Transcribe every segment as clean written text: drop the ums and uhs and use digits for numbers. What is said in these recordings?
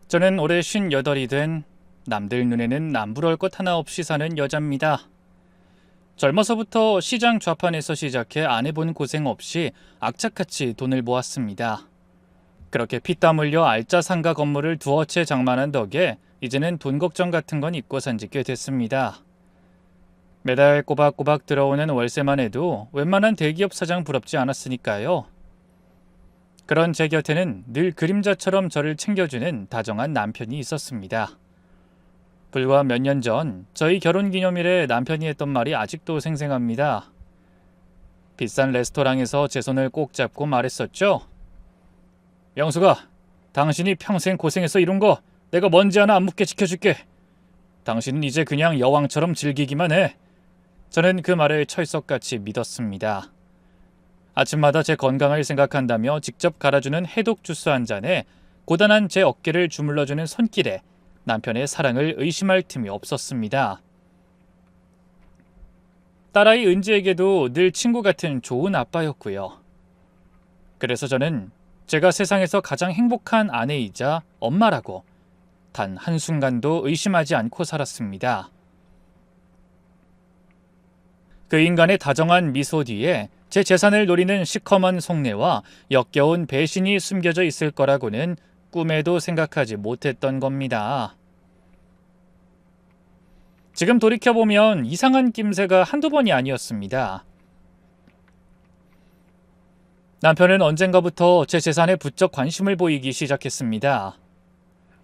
저는 올해 58이 된 남들 눈에는 남부러울 것 하나 없이 사는 여자입니다. 젊어서부터 시장 좌판에서 시작해 안 해본 고생 없이 악착같이 돈을 모았습니다. 그렇게 피땀 흘려 알짜 상가 건물을 두어 채 장만한 덕에 이제는 돈 걱정 같은 건 잊고 산지 꽤 됐습니다. 매달 꼬박꼬박 들어오는 월세만 해도 웬만한 대기업 사장 부럽지 않았으니까요. 그런 제 곁에는 늘 그림자처럼 저를 챙겨주는 다정한 남편이 있었습니다. 불과 몇 년 전 저희 결혼기념일에 남편이 했던 말이 아직도 생생합니다. 비싼 레스토랑에서 제 손을 꼭 잡고 말했었죠. 영수가, 당신이 평생 고생해서 이룬 거 내가 먼지 하나 안 묻게 지켜줄게. 당신은 이제 그냥 여왕처럼 즐기기만 해. 저는 그 말을 철석같이 믿었습니다. 아침마다 제 건강을 생각한다며 직접 갈아주는 해독 주스 한 잔에 고단한 제 어깨를 주물러주는 손길에 남편의 사랑을 의심할 틈이 없었습니다. 딸아이 은지에게도 늘 친구 같은 좋은 아빠였고요. 그래서 저는 제가 세상에서 가장 행복한 아내이자 엄마라고 단 한순간도 의심하지 않고 살았습니다. 그 인간의 다정한 미소 뒤에 제 재산을 노리는 시커먼 속내와 역겨운 배신이 숨겨져 있을 거라고는 꿈에도 생각하지 못했던 겁니다. 지금 돌이켜보면 이상한 낌새가 한두 번이 아니었습니다. 남편은 언젠가부터 제 재산에 부쩍 관심을 보이기 시작했습니다.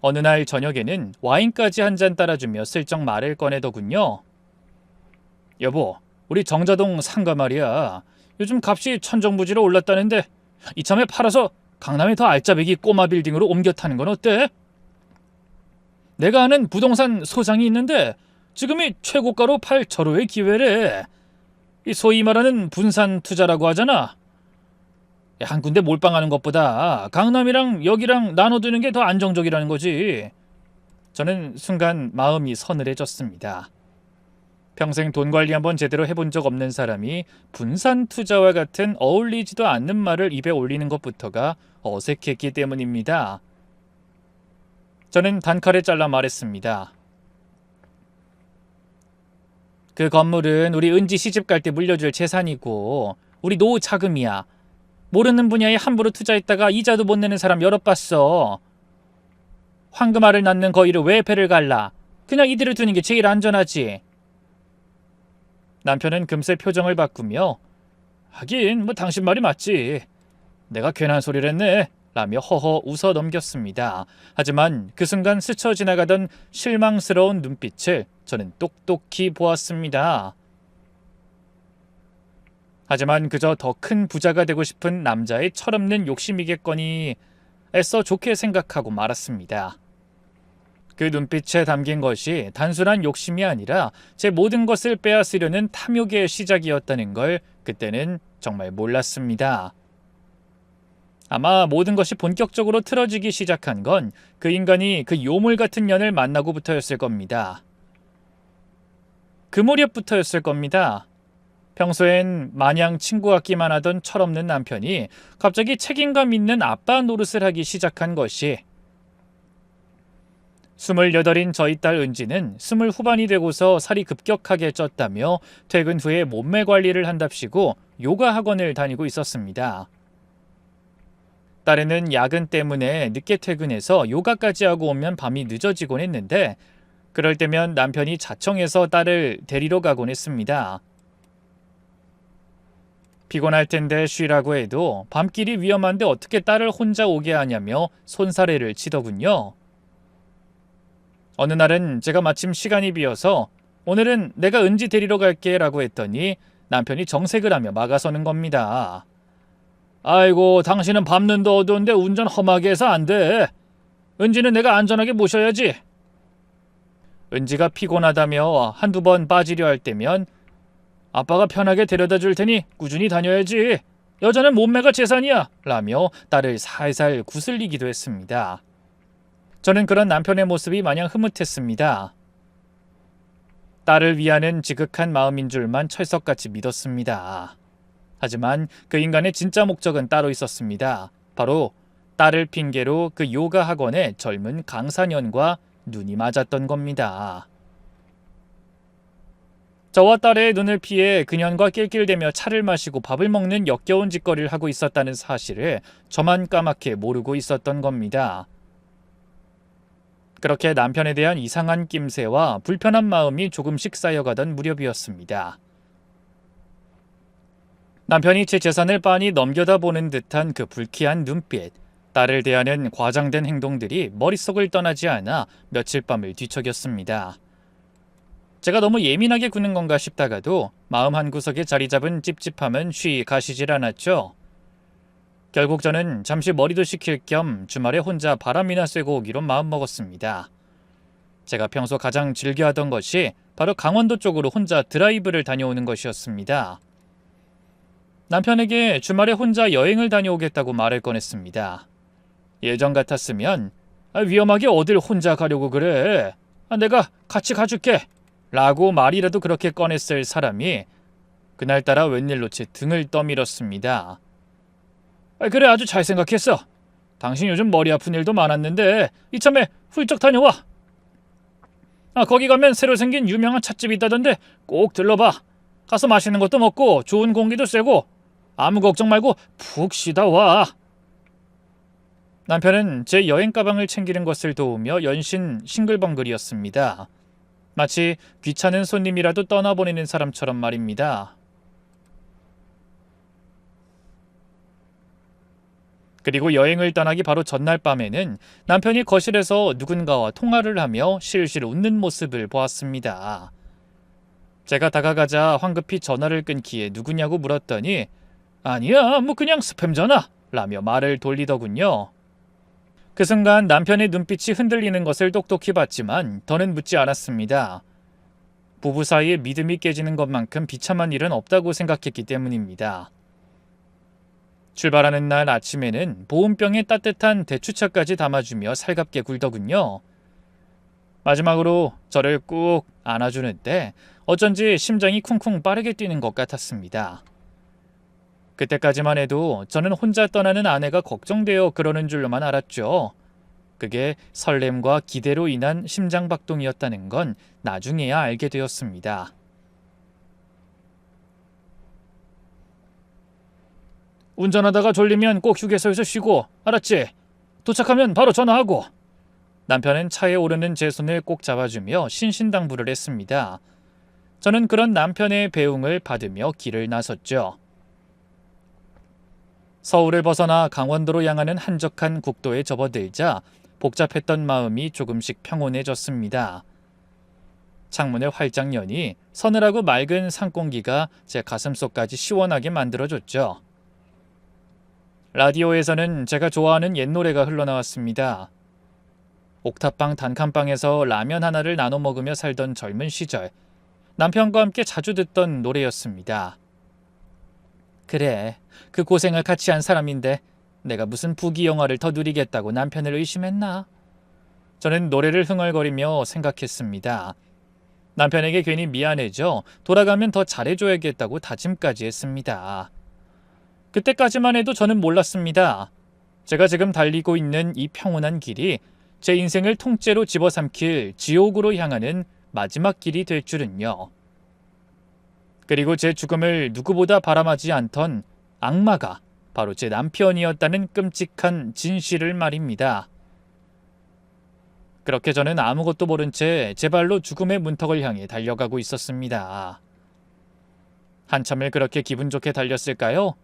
어느 날 저녁에는 와인까지 한 잔 따라주며 슬쩍 말을 꺼내더군요. 여보, 우리 정자동 상가 말이야. 요즘 값이 천정부지로 올랐다는데 이참에 팔아서 강남의 더 알짜배기 꼬마 빌딩으로 옮겨 타는 건 어때? 내가 아는 부동산 소장이 있는데 지금이 최고가로 팔 절호의 기회래. 이 소위 말하는 분산 투자라고 하잖아. 한 군데 몰빵하는 것보다 강남이랑 여기랑 나눠두는 게 더 안정적이라는 거지. 저는 순간 마음이 서늘해졌습니다. 평생 돈 관리 한번 제대로 해본 적 없는 사람이 분산 투자와 같은 어울리지도 않는 말을 입에 올리는 것부터가 어색했기 때문입니다. 저는 단칼에 잘라 말했습니다. 그 건물은 우리 은지 시집 갈 때 물려줄 재산이고 우리 노후 자금이야. 모르는 분야에 함부로 투자했다가 이자도 못 내는 사람 여럿 봤어. 황금알을 낳는 거위를 왜 배를 갈라. 그냥 이대로 두는 게 제일 안전하지. 남편은 금세 표정을 바꾸며 하긴 뭐 당신 말이 맞지. 내가 괜한 소리를 했네. 라며 허허 웃어 넘겼습니다. 하지만 그 순간 스쳐 지나가던 실망스러운 눈빛을 저는 똑똑히 보았습니다. 하지만 그저 더 큰 부자가 되고 싶은 남자의 철없는 욕심이겠거니 애써 좋게 생각하고 말았습니다. 그 눈빛에 담긴 것이 단순한 욕심이 아니라 제 모든 것을 빼앗으려는 탐욕의 시작이었다는 걸 그때는 정말 몰랐습니다. 아마 모든 것이 본격적으로 틀어지기 시작한 건 그 인간이 그 요물 같은 년을 만나고부터였을 겁니다. 그 무렵부터였을 겁니다. 평소엔 마냥 친구 같기만 하던 철없는 남편이 갑자기 책임감 있는 아빠 노릇을 하기 시작한 것이 28인 저희 딸 은지는 20 후반이 되고서 살이 급격하게 쪘다며 퇴근 후에 몸매 관리를 한답시고 요가 학원을 다니고 있었습니다. 딸애는 야근 때문에 늦게 퇴근해서 요가까지 하고 오면 밤이 늦어지곤 했는데 그럴 때면 남편이 자청해서 딸을 데리러 가곤 했습니다. 피곤할 텐데 쉬라고 해도 밤길이 위험한데 어떻게 딸을 혼자 오게 하냐며 손사래를 치더군요. 어느 날은 제가 마침 시간이 비어서 오늘은 내가 은지 데리러 갈게 라고 했더니 남편이 정색을 하며 막아서는 겁니다. 아이고, 당신은 밤눈도 어두운데 운전 험하게 해서 안 돼. 은지는 내가 안전하게 모셔야지. 은지가 피곤하다며 한두 번 빠지려 할 때면 아빠가 편하게 데려다 줄 테니 꾸준히 다녀야지. 여자는 몸매가 재산이야. 라며 딸을 살살 구슬리기도 했습니다. 저는 그런 남편의 모습이 마냥 흐뭇했습니다. 딸을 위하는 지극한 마음인 줄만 철석같이 믿었습니다. 하지만 그 인간의 진짜 목적은 따로 있었습니다. 바로 딸을 핑계로 그 요가 학원의 젊은 강사년과 눈이 맞았던 겁니다. 저와 딸의 눈을 피해 그년과 낄낄대며 차를 마시고 밥을 먹는 역겨운 짓거리를 하고 있었다는 사실을 저만 까맣게 모르고 있었던 겁니다. 그렇게 남편에 대한 이상한 낌새와 불편한 마음이 조금씩 쌓여가던 무렵이었습니다. 남편이 제 재산을 빤히 넘겨다 보는 듯한 그 불쾌한 눈빛, 딸을 대하는 과장된 행동들이 머릿속을 떠나지 않아 며칠 밤을 뒤척였습니다. 제가 너무 예민하게 구는 건가 싶다가도 마음 한구석에 자리 잡은 찝찝함은 쉬 가시질 않았죠. 결국 저는 잠시 머리도 식힐 겸 주말에 혼자 바람이나 쐬고 오기로 마음먹었습니다. 제가 평소 가장 즐겨하던 것이 바로 강원도 쪽으로 혼자 드라이브를 다녀오는 것이었습니다. 남편에게 주말에 혼자 여행을 다녀오겠다고 말을 꺼냈습니다. 예전 같았으면 위험하게 어딜 혼자 가려고 그래? 내가 같이 가줄게 라고 말이라도 그렇게 꺼냈을 사람이 그날따라 웬일로 제 등을 떠밀었습니다. 그래, 아주 잘 생각했어. 당신 요즘 머리 아픈 일도 많았는데 이참에 훌쩍 다녀와. 거기 가면 새로 생긴 유명한 찻집이 있다던데 꼭 들러봐. 가서 맛있는 것도 먹고 좋은 공기도 쐬고 아무 걱정 말고 푹 쉬다 와. 남편은 제 여행 가방을 챙기는 것을 도우며 연신 싱글벙글이었습니다. 마치 귀찮은 손님이라도 떠나보내는 사람처럼 말입니다. 그리고 여행을 떠나기 바로 전날 밤에는 남편이 거실에서 누군가와 통화를 하며 실실 웃는 모습을 보았습니다. 제가 다가가자 황급히 전화를 끊기에 누구냐고 물었더니 아니야, 뭐 그냥 스팸 전화 라며 말을 돌리더군요. 그 순간 남편의 눈빛이 흔들리는 것을 똑똑히 봤지만 더는 묻지 않았습니다. 부부 사이에 믿음이 깨지는 것만큼 비참한 일은 없다고 생각했기 때문입니다. 출발하는 날 아침에는 보온병에 따뜻한 대추차까지 담아주며 살갑게 굴더군요. 마지막으로 저를 꾹 안아주는 때 어쩐지 심장이 쿵쿵 빠르게 뛰는 것 같았습니다. 그때까지만 해도 저는 혼자 떠나는 아내가 걱정되어 그러는 줄로만 알았죠. 그게 설렘과 기대로 인한 심장박동이었다는 건 나중에야 알게 되었습니다. 운전하다가 졸리면 꼭 휴게소에서 쉬고, 알았지? 도착하면 바로 전화하고. 남편은 차에 오르는 제 손을 꼭 잡아주며 신신당부를 했습니다. 저는 그런 남편의 배웅을 받으며 길을 나섰죠. 서울을 벗어나 강원도로 향하는 한적한 국도에 접어들자 복잡했던 마음이 조금씩 평온해졌습니다. 창문을 활짝 여니 서늘하고 맑은 산공기가 제 가슴속까지 시원하게 만들어줬죠. 라디오에서는 제가 좋아하는 옛 노래가 흘러나왔습니다. 옥탑방 단칸방에서 라면 하나를 나눠 먹으며 살던 젊은 시절, 남편과 함께 자주 듣던 노래였습니다. 그래, 그 고생을 같이 한 사람인데 내가 무슨 부귀영화를 더 누리겠다고 남편을 의심했나? 저는 노래를 흥얼거리며 생각했습니다. 남편에게 괜히 미안해져 돌아가면 더 잘해줘야겠다고 다짐까지 했습니다. 그때까지만 해도 저는 몰랐습니다. 제가 지금 달리고 있는 이 평온한 길이 제 인생을 통째로 집어삼킬 지옥으로 향하는 마지막 길이 될 줄은요. 그리고 제 죽음을 누구보다 바람하지 않던 악마가 바로 제 남편이었다는 끔찍한 진실을 말입니다. 그렇게 저는 아무것도 모른 채 제 발로 죽음의 문턱을 향해 달려가고 있었습니다. 한참을 그렇게 기분 좋게 달렸을까요?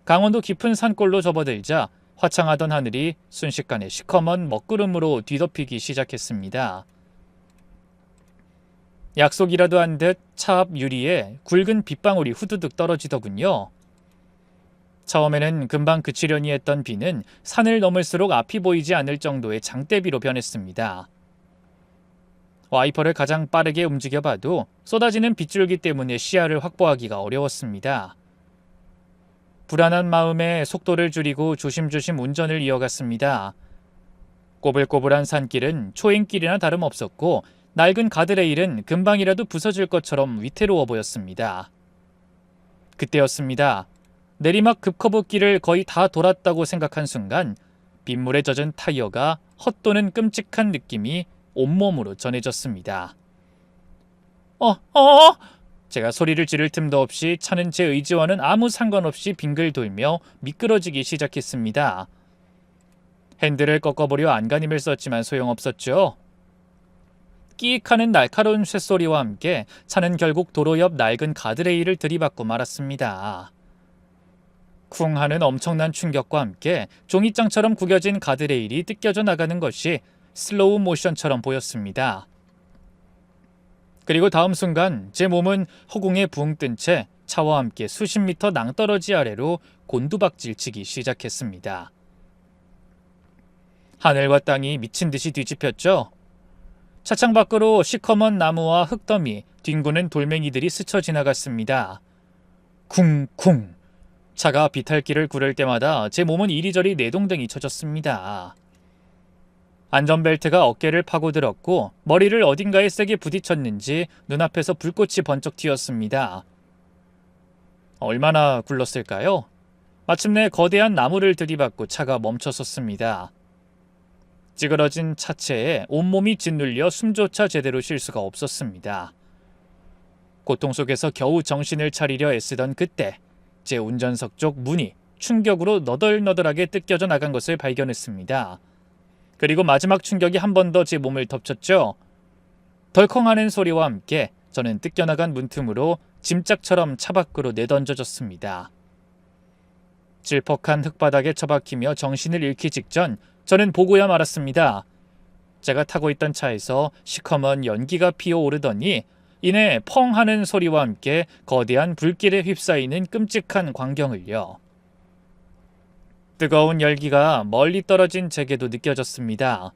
강원도 깊은 산골로 접어들자 화창하던 하늘이 순식간에 시커먼 먹구름으로 뒤덮이기 시작했습니다. 약속이라도 한 듯 차 앞 유리에 굵은 빗방울이 후두둑 떨어지더군요. 처음에는 금방 그치려니 했던 비는 산을 넘을수록 앞이 보이지 않을 정도의 장대비로 변했습니다. 와이퍼를 가장 빠르게 움직여봐도 쏟아지는 빗줄기 때문에 시야를 확보하기가 어려웠습니다. 불안한 마음에 속도를 줄이고 조심조심 운전을 이어갔습니다. 꼬불꼬불한 산길은 초행길이나 다름없었고 낡은 가드레일은 금방이라도 부서질 것처럼 위태로워 보였습니다. 그때였습니다. 내리막 급커브 길을 거의 다 돌았다고 생각한 순간 빗물에 젖은 타이어가 헛도는 끔찍한 느낌이 온몸으로 전해졌습니다. 제가 소리를 지를 틈도 없이 차는 제 의지와는 아무 상관없이 빙글 돌며 미끄러지기 시작했습니다. 핸들을 꺾어보려 안간힘을 썼지만 소용없었죠. 끼익하는 날카로운 쇳소리와 함께 차는 결국 도로 옆 낡은 가드레일을 들이받고 말았습니다. 쿵 하는 엄청난 충격과 함께 종이장처럼 구겨진 가드레일이 뜯겨져 나가는 것이 슬로우 모션처럼 보였습니다. 그리고 다음 순간 제 몸은 허공에 붕 뜬 채 차와 함께 수십 미터 낭떠러지 아래로 곤두박질치기 시작했습니다. 하늘과 땅이 미친 듯이 뒤집혔죠. 차창 밖으로 시커먼 나무와 흙더미, 뒹구는 돌멩이들이 스쳐 지나갔습니다. 쿵쿵! 차가 비탈길을 구를 때마다 제 몸은 이리저리 내동댕이 쳐졌습니다. 안전벨트가 어깨를 파고들었고 머리를 어딘가에 세게 부딪혔는지 눈앞에서 불꽃이 번쩍 튀었습니다. 얼마나 굴렀을까요? 마침내 거대한 나무를 들이받고 차가 멈춰섰습니다. 찌그러진 차체에 온몸이 짓눌려 숨조차 제대로 쉴 수가 없었습니다. 고통 속에서 겨우 정신을 차리려 애쓰던 그때 제 운전석 쪽 문이 충격으로 너덜너덜하게 뜯겨져 나간 것을 발견했습니다. 그리고 마지막 충격이 한 번 더 제 몸을 덮쳤죠. 덜컹하는 소리와 함께 저는 뜯겨나간 문틈으로 짐짝처럼 차 밖으로 내던져졌습니다. 질퍽한 흙바닥에 처박히며 정신을 잃기 직전 저는 보고야 말았습니다. 제가 타고 있던 차에서 시커먼 연기가 피어오르더니 이내 펑 하는 소리와 함께 거대한 불길에 휩싸이는 끔찍한 광경을요. 뜨거운 열기가 멀리 떨어진 제게도 느껴졌습니다.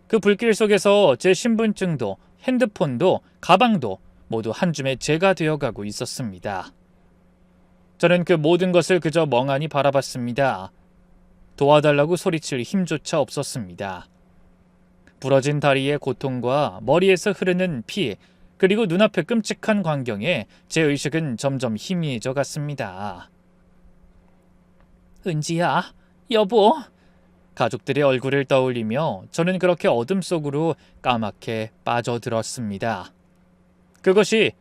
그 불길 속에서 제 신분증도 핸드폰도 가방도 모두 한 줌의 제가 되어가고 있었습니다. 저는 그 모든 것을 그저 멍하니 바라봤습니다. 도와달라고 소리칠 힘조차 없었습니다. 부러진 다리의 고통과 머리에서 흐르는 피, 그리고 눈앞의 끔찍한 광경에 제 의식은 점점 희미해져 갔습니다. 은지야, 여보. 가족들의 얼굴을 떠올리며 저는 그렇게 어둠 속으로 까맣게 빠져들었습니다. 그것이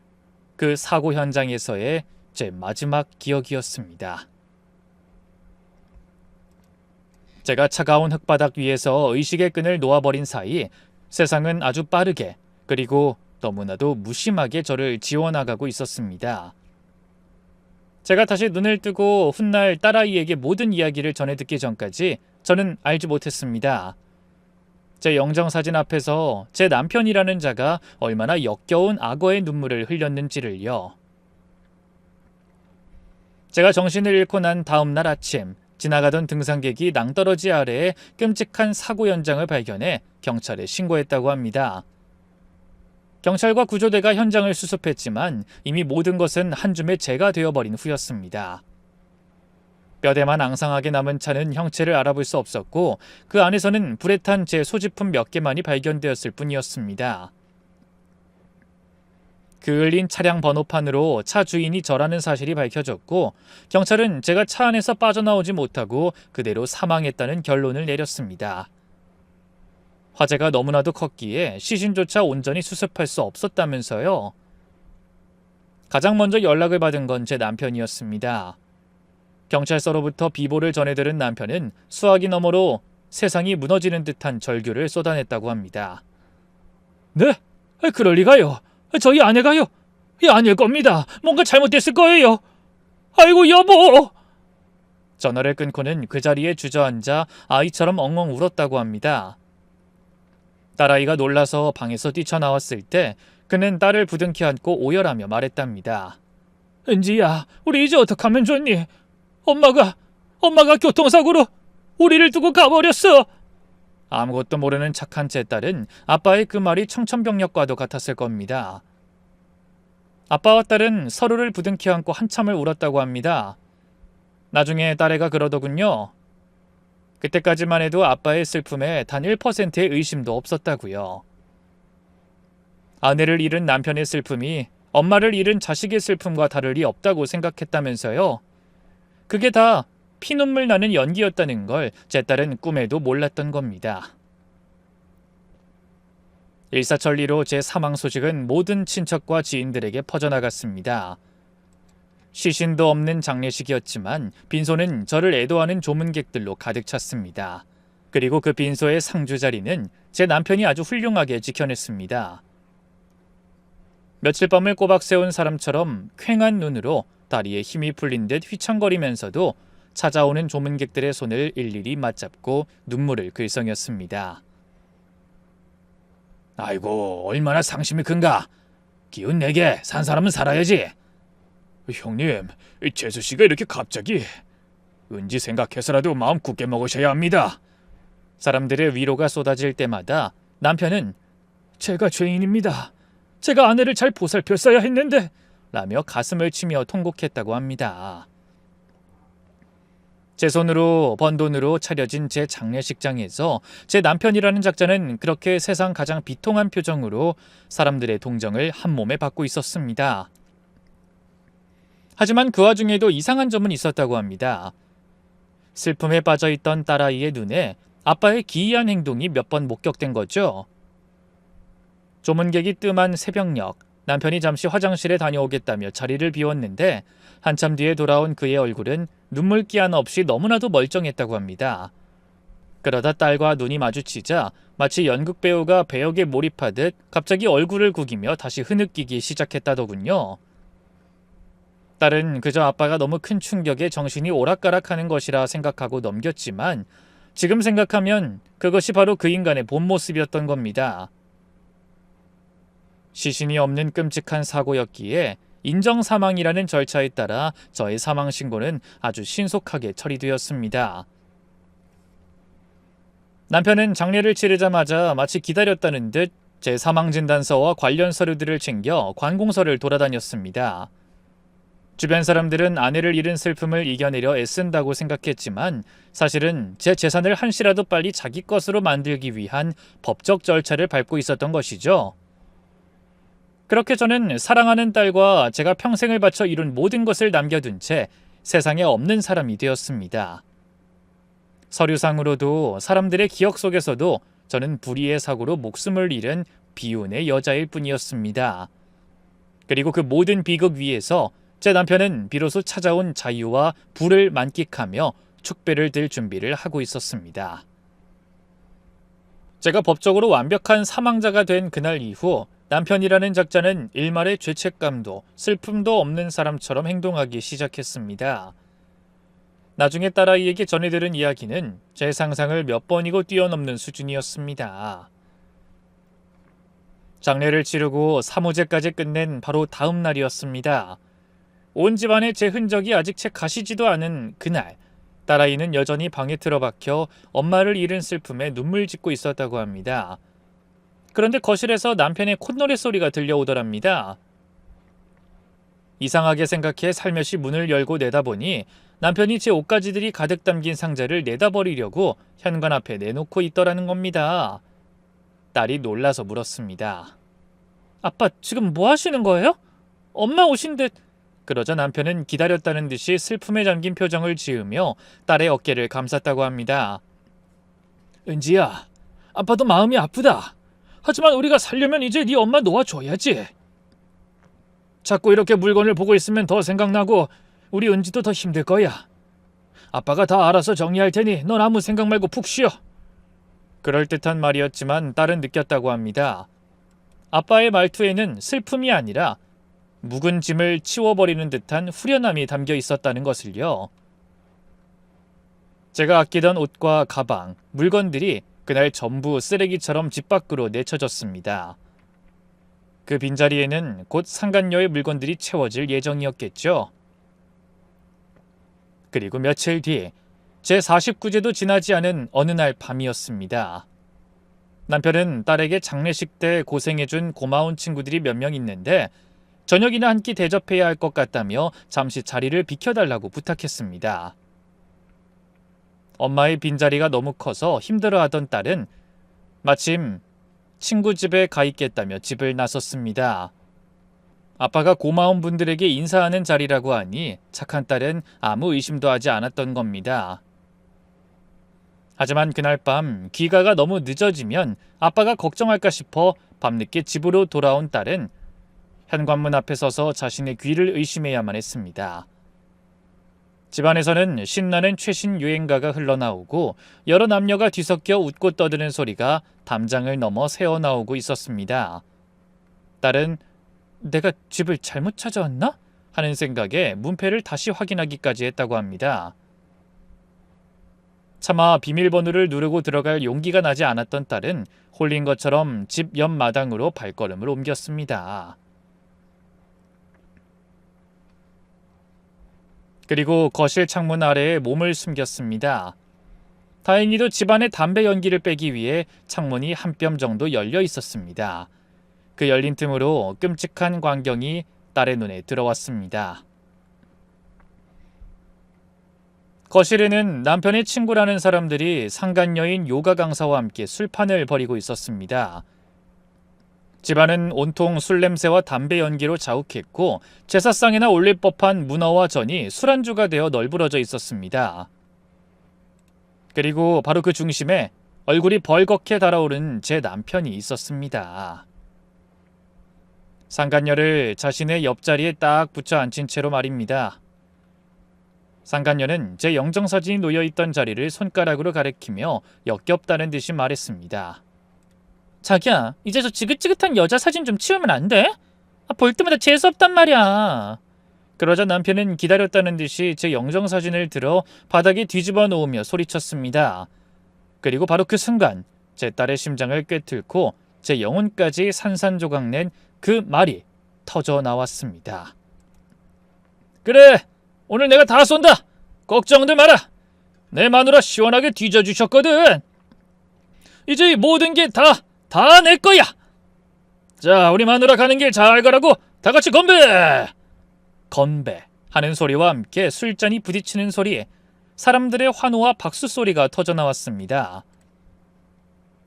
그 사고 현장에서의 제 마지막 기억이었습니다. 제가 차가운 흙바닥 위에서 의식의 끈을 놓아버린 사이 세상은 아주 빠르게 그리고 너무나도 무심하게 저를 지워나가고 있었습니다. 제가 다시 눈을 뜨고 훗날 딸아이에게 모든 이야기를 전해 듣기 전까지 저는 알지 못했습니다. 제 영정사진 앞에서 제 남편이라는 자가 얼마나 역겨운 악어의 눈물을 흘렸는지를요. 제가 정신을 잃고 난 다음 날 아침, 지나가던 등산객이 낭떠러지 아래에 끔찍한 사고 현장을 발견해 경찰에 신고했다고 합니다. 경찰과 구조대가 현장을 수습했지만 이미 모든 것은 한 줌의 재가 되어버린 후였습니다. 뼈대만 앙상하게 남은 차는 형체를 알아볼 수 없었고 그 안에서는 불에 탄 제 소지품 몇 개만이 발견되었을 뿐이었습니다. 그을린 차량 번호판으로 차 주인이 저라는 사실이 밝혀졌고 경찰은 제가 차 안에서 빠져나오지 못하고 그대로 사망했다는 결론을 내렸습니다. 화재가 너무나도 컸기에 시신조차 온전히 수습할 수 없었다면서요. 가장 먼저 연락을 받은 건 제 남편이었습니다. 경찰서로부터 비보를 전해들은 남편은 수화기 너머로 세상이 무너지는 듯한 절규를 쏟아냈다고 합니다. 네? 그럴 리가요. 저희 아내가요. 아닐 겁니다. 뭔가 잘못됐을 거예요. 아이고 여보. 전화를 끊고는 그 자리에 주저앉아 아이처럼 엉엉 울었다고 합니다. 딸아이가 놀라서 방에서 뛰쳐나왔을 때 그는 딸을 부둥켜 안고 오열하며 말했답니다. 은지야, 우리 이제 어떡하면 좋니? 엄마가 교통사고로 우리를 두고 가버렸어. 아무것도 모르는 착한 제 딸은 아빠의 그 말이 청천벽력과도 같았을 겁니다. 아빠와 딸은 서로를 부둥켜 안고 한참을 울었다고 합니다. 나중에 딸애가 그러더군요. 그때까지만 해도 아빠의 슬픔에 단 1%의 의심도 없었다고요. 아내를 잃은 남편의 슬픔이 엄마를 잃은 자식의 슬픔과 다를 리 없다고 생각했다면서요. 그게 다 피눈물 나는 연기였다는 걸 제 딸은 꿈에도 몰랐던 겁니다. 일사천리로 제 사망 소식은 모든 친척과 지인들에게 퍼져나갔습니다. 시신도 없는 장례식이었지만 빈소는 저를 애도하는 조문객들로 가득 찼습니다. 그리고 그 빈소의 상주 자리는 제 남편이 아주 훌륭하게 지켜냈습니다. 며칠 밤을 꼬박 세운 사람처럼 퀭한 눈으로 다리에 힘이 풀린 듯 휘청거리면서도 찾아오는 조문객들의 손을 일일이 맞잡고 눈물을 글썽였습니다. 아이고, 얼마나 상심이 큰가. 기운 내게 산 사람은 살아야지. 형님, 재수씨가 이렇게 갑자기. 은지 생각해서라도 마음 굳게 먹으셔야 합니다. 사람들의 위로가 쏟아질 때마다 남편은 제가 죄인입니다. 제가 아내를 잘 보살폈어야 했는데 라며 가슴을 치며 통곡했다고 합니다. 제 손으로 번 돈으로 차려진 제 장례식장에서 제 남편이라는 작자는 그렇게 세상 가장 비통한 표정으로 사람들의 동정을 한몸에 받고 있었습니다. 하지만 그 와중에도 이상한 점은 있었다고 합니다. 슬픔에 빠져있던 딸아이의 눈에 아빠의 기이한 행동이 몇 번 목격된 거죠. 조문객이 뜸한 새벽녘, 남편이 잠시 화장실에 다녀오겠다며 자리를 비웠는데 한참 뒤에 돌아온 그의 얼굴은 눈물기 하나 없이 너무나도 멀쩡했다고 합니다. 그러다 딸과 눈이 마주치자 마치 연극배우가 배역에 몰입하듯 갑자기 얼굴을 구기며 다시 흐느끼기 시작했다더군요. 딸은 그저 아빠가 너무 큰 충격에 정신이 오락가락하는 것이라 생각하고 넘겼지만 지금 생각하면 그것이 바로 그 인간의 본 모습이었던 겁니다. 시신이 없는 끔찍한 사고였기에 인정사망이라는 절차에 따라 저의 사망신고는 아주 신속하게 처리되었습니다. 남편은 장례를 치르자마자 마치 기다렸다는 듯 제 사망진단서와 관련 서류들을 챙겨 관공서를 돌아다녔습니다. 주변 사람들은 아내를 잃은 슬픔을 이겨내려 애쓴다고 생각했지만 사실은 제 재산을 한시라도 빨리 자기 것으로 만들기 위한 법적 절차를 밟고 있었던 것이죠. 그렇게 저는 사랑하는 딸과 제가 평생을 바쳐 이룬 모든 것을 남겨둔 채 세상에 없는 사람이 되었습니다. 서류상으로도 사람들의 기억 속에서도 저는 불의의 사고로 목숨을 잃은 비운의 여자일 뿐이었습니다. 그리고 그 모든 비극 위에서 제 남편은 비로소 찾아온 자유와 부를 만끽하며 축배를 들 준비를 하고 있었습니다. 제가 법적으로 완벽한 사망자가 된 그날 이후 남편이라는 작자는 일말의 죄책감도 슬픔도 없는 사람처럼 행동하기 시작했습니다. 나중에 딸아이에게 전해들은 이야기는 제 상상을 몇 번이고 뛰어넘는 수준이었습니다. 장례를 치르고 사무제까지 끝낸 바로 다음 날이었습니다. 온 집안에 제 흔적이 아직 채 가시지도 않은 그날, 딸아이는 여전히 방에 틀어박혀 엄마를 잃은 슬픔에 눈물 짓고 있었다고 합니다. 그런데 거실에서 남편의 콧노래 소리가 들려오더랍니다. 이상하게 생각해 살며시 문을 열고 내다보니 남편이 제 옷가지들이 가득 담긴 상자를 내다버리려고 현관 앞에 내놓고 있더라는 겁니다. 딸이 놀라서 물었습니다. 아빠, 지금 뭐 하시는 거예요? 엄마 오신데... 그러자 남편은 기다렸다는 듯이 슬픔에 잠긴 표정을 지으며 딸의 어깨를 감쌌다고 합니다. 은지야, 아빠도 마음이 아프다. 하지만 우리가 살려면 이제 네 엄마 놓아줘야지. 자꾸 이렇게 물건을 보고 있으면 더 생각나고 우리 은지도 더 힘들 거야. 아빠가 다 알아서 정리할 테니 넌 아무 생각 말고 푹 쉬어. 그럴듯한 말이었지만 딸은 느꼈다고 합니다. 아빠의 말투에는 슬픔이 아니라 묵은 짐을 치워버리는 듯한 후련함이 담겨 있었다는 것을요. 제가 아끼던 옷과 가방, 물건들이 그날 전부 쓰레기처럼 집 밖으로 내쳐졌습니다. 그 빈자리에는 곧 상간녀의 물건들이 채워질 예정이었겠죠. 그리고 며칠 뒤, 제 49제도 지나지 않은 어느 날 밤이었습니다. 남편은 딸에게 장례식 때 고생해준 고마운 친구들이 몇 명 있는데 저녁이나 한 끼 대접해야 할 것 같다며 잠시 자리를 비켜달라고 부탁했습니다. 엄마의 빈자리가 너무 커서 힘들어하던 딸은 마침 친구 집에 가 있겠다며 집을 나섰습니다. 아빠가 고마운 분들에게 인사하는 자리라고 하니 착한 딸은 아무 의심도 하지 않았던 겁니다. 하지만 그날 밤 귀가가 너무 늦어지면 아빠가 걱정할까 싶어 밤늦게 집으로 돌아온 딸은 현관문 앞에 서서 자신의 귀를 의심해야만 했습니다. 집안에서는 신나는 최신 유행가가 흘러나오고 여러 남녀가 뒤섞여 웃고 떠드는 소리가 담장을 넘어 새어나오고 있었습니다. 딸은 내가 집을 잘못 찾아왔나? 하는 생각에 문패를 다시 확인하기까지 했다고 합니다. 차마 비밀번호를 누르고 들어갈 용기가 나지 않았던 딸은 홀린 것처럼 집 옆마당으로 발걸음을 옮겼습니다. 그리고 거실 창문 아래에 몸을 숨겼습니다. 다행히도 집안의 담배 연기를 빼기 위해 창문이 한 뼘 정도 열려 있었습니다. 그 열린 틈으로 끔찍한 광경이 딸의 눈에 들어왔습니다. 거실에는 남편의 친구라는 사람들이 상간녀인 요가 강사와 함께 술판을 벌이고 있었습니다. 집안은 온통 술 냄새와 담배 연기로 자욱했고 제사상에나 올릴 법한 문어와 전이 술안주가 되어 널브러져 있었습니다. 그리고 바로 그 중심에 얼굴이 벌겋게 달아오른 제 남편이 있었습니다. 상간녀를 자신의 옆자리에 딱 붙여 앉힌 채로 말입니다. 상간녀는 제 영정사진이 놓여있던 자리를 손가락으로 가리키며 역겹다는 듯이 말했습니다. 자기야, 이제 저 지긋지긋한 여자 사진 좀 치우면 안 돼? 볼 때마다 재수없단 말이야. 그러자 남편은 기다렸다는 듯이 제 영정사진을 들어 바닥에 뒤집어 놓으며 소리쳤습니다. 그리고 바로 그 순간 제 딸의 심장을 꿰뚫고 제 영혼까지 산산조각낸 그 말이 터져 나왔습니다. 그래, 오늘 내가 다 쏜다. 걱정들 마라. 내 마누라 시원하게 뒤져주셨거든. 이제 이 모든 게 다 내 거야. 자, 우리 마누라 가는 길 잘 가라고 다 같이 건배! 건배 하는 소리와 함께 술잔이 부딪히는 소리, 사람들의 환호와 박수 소리가 터져 나왔습니다.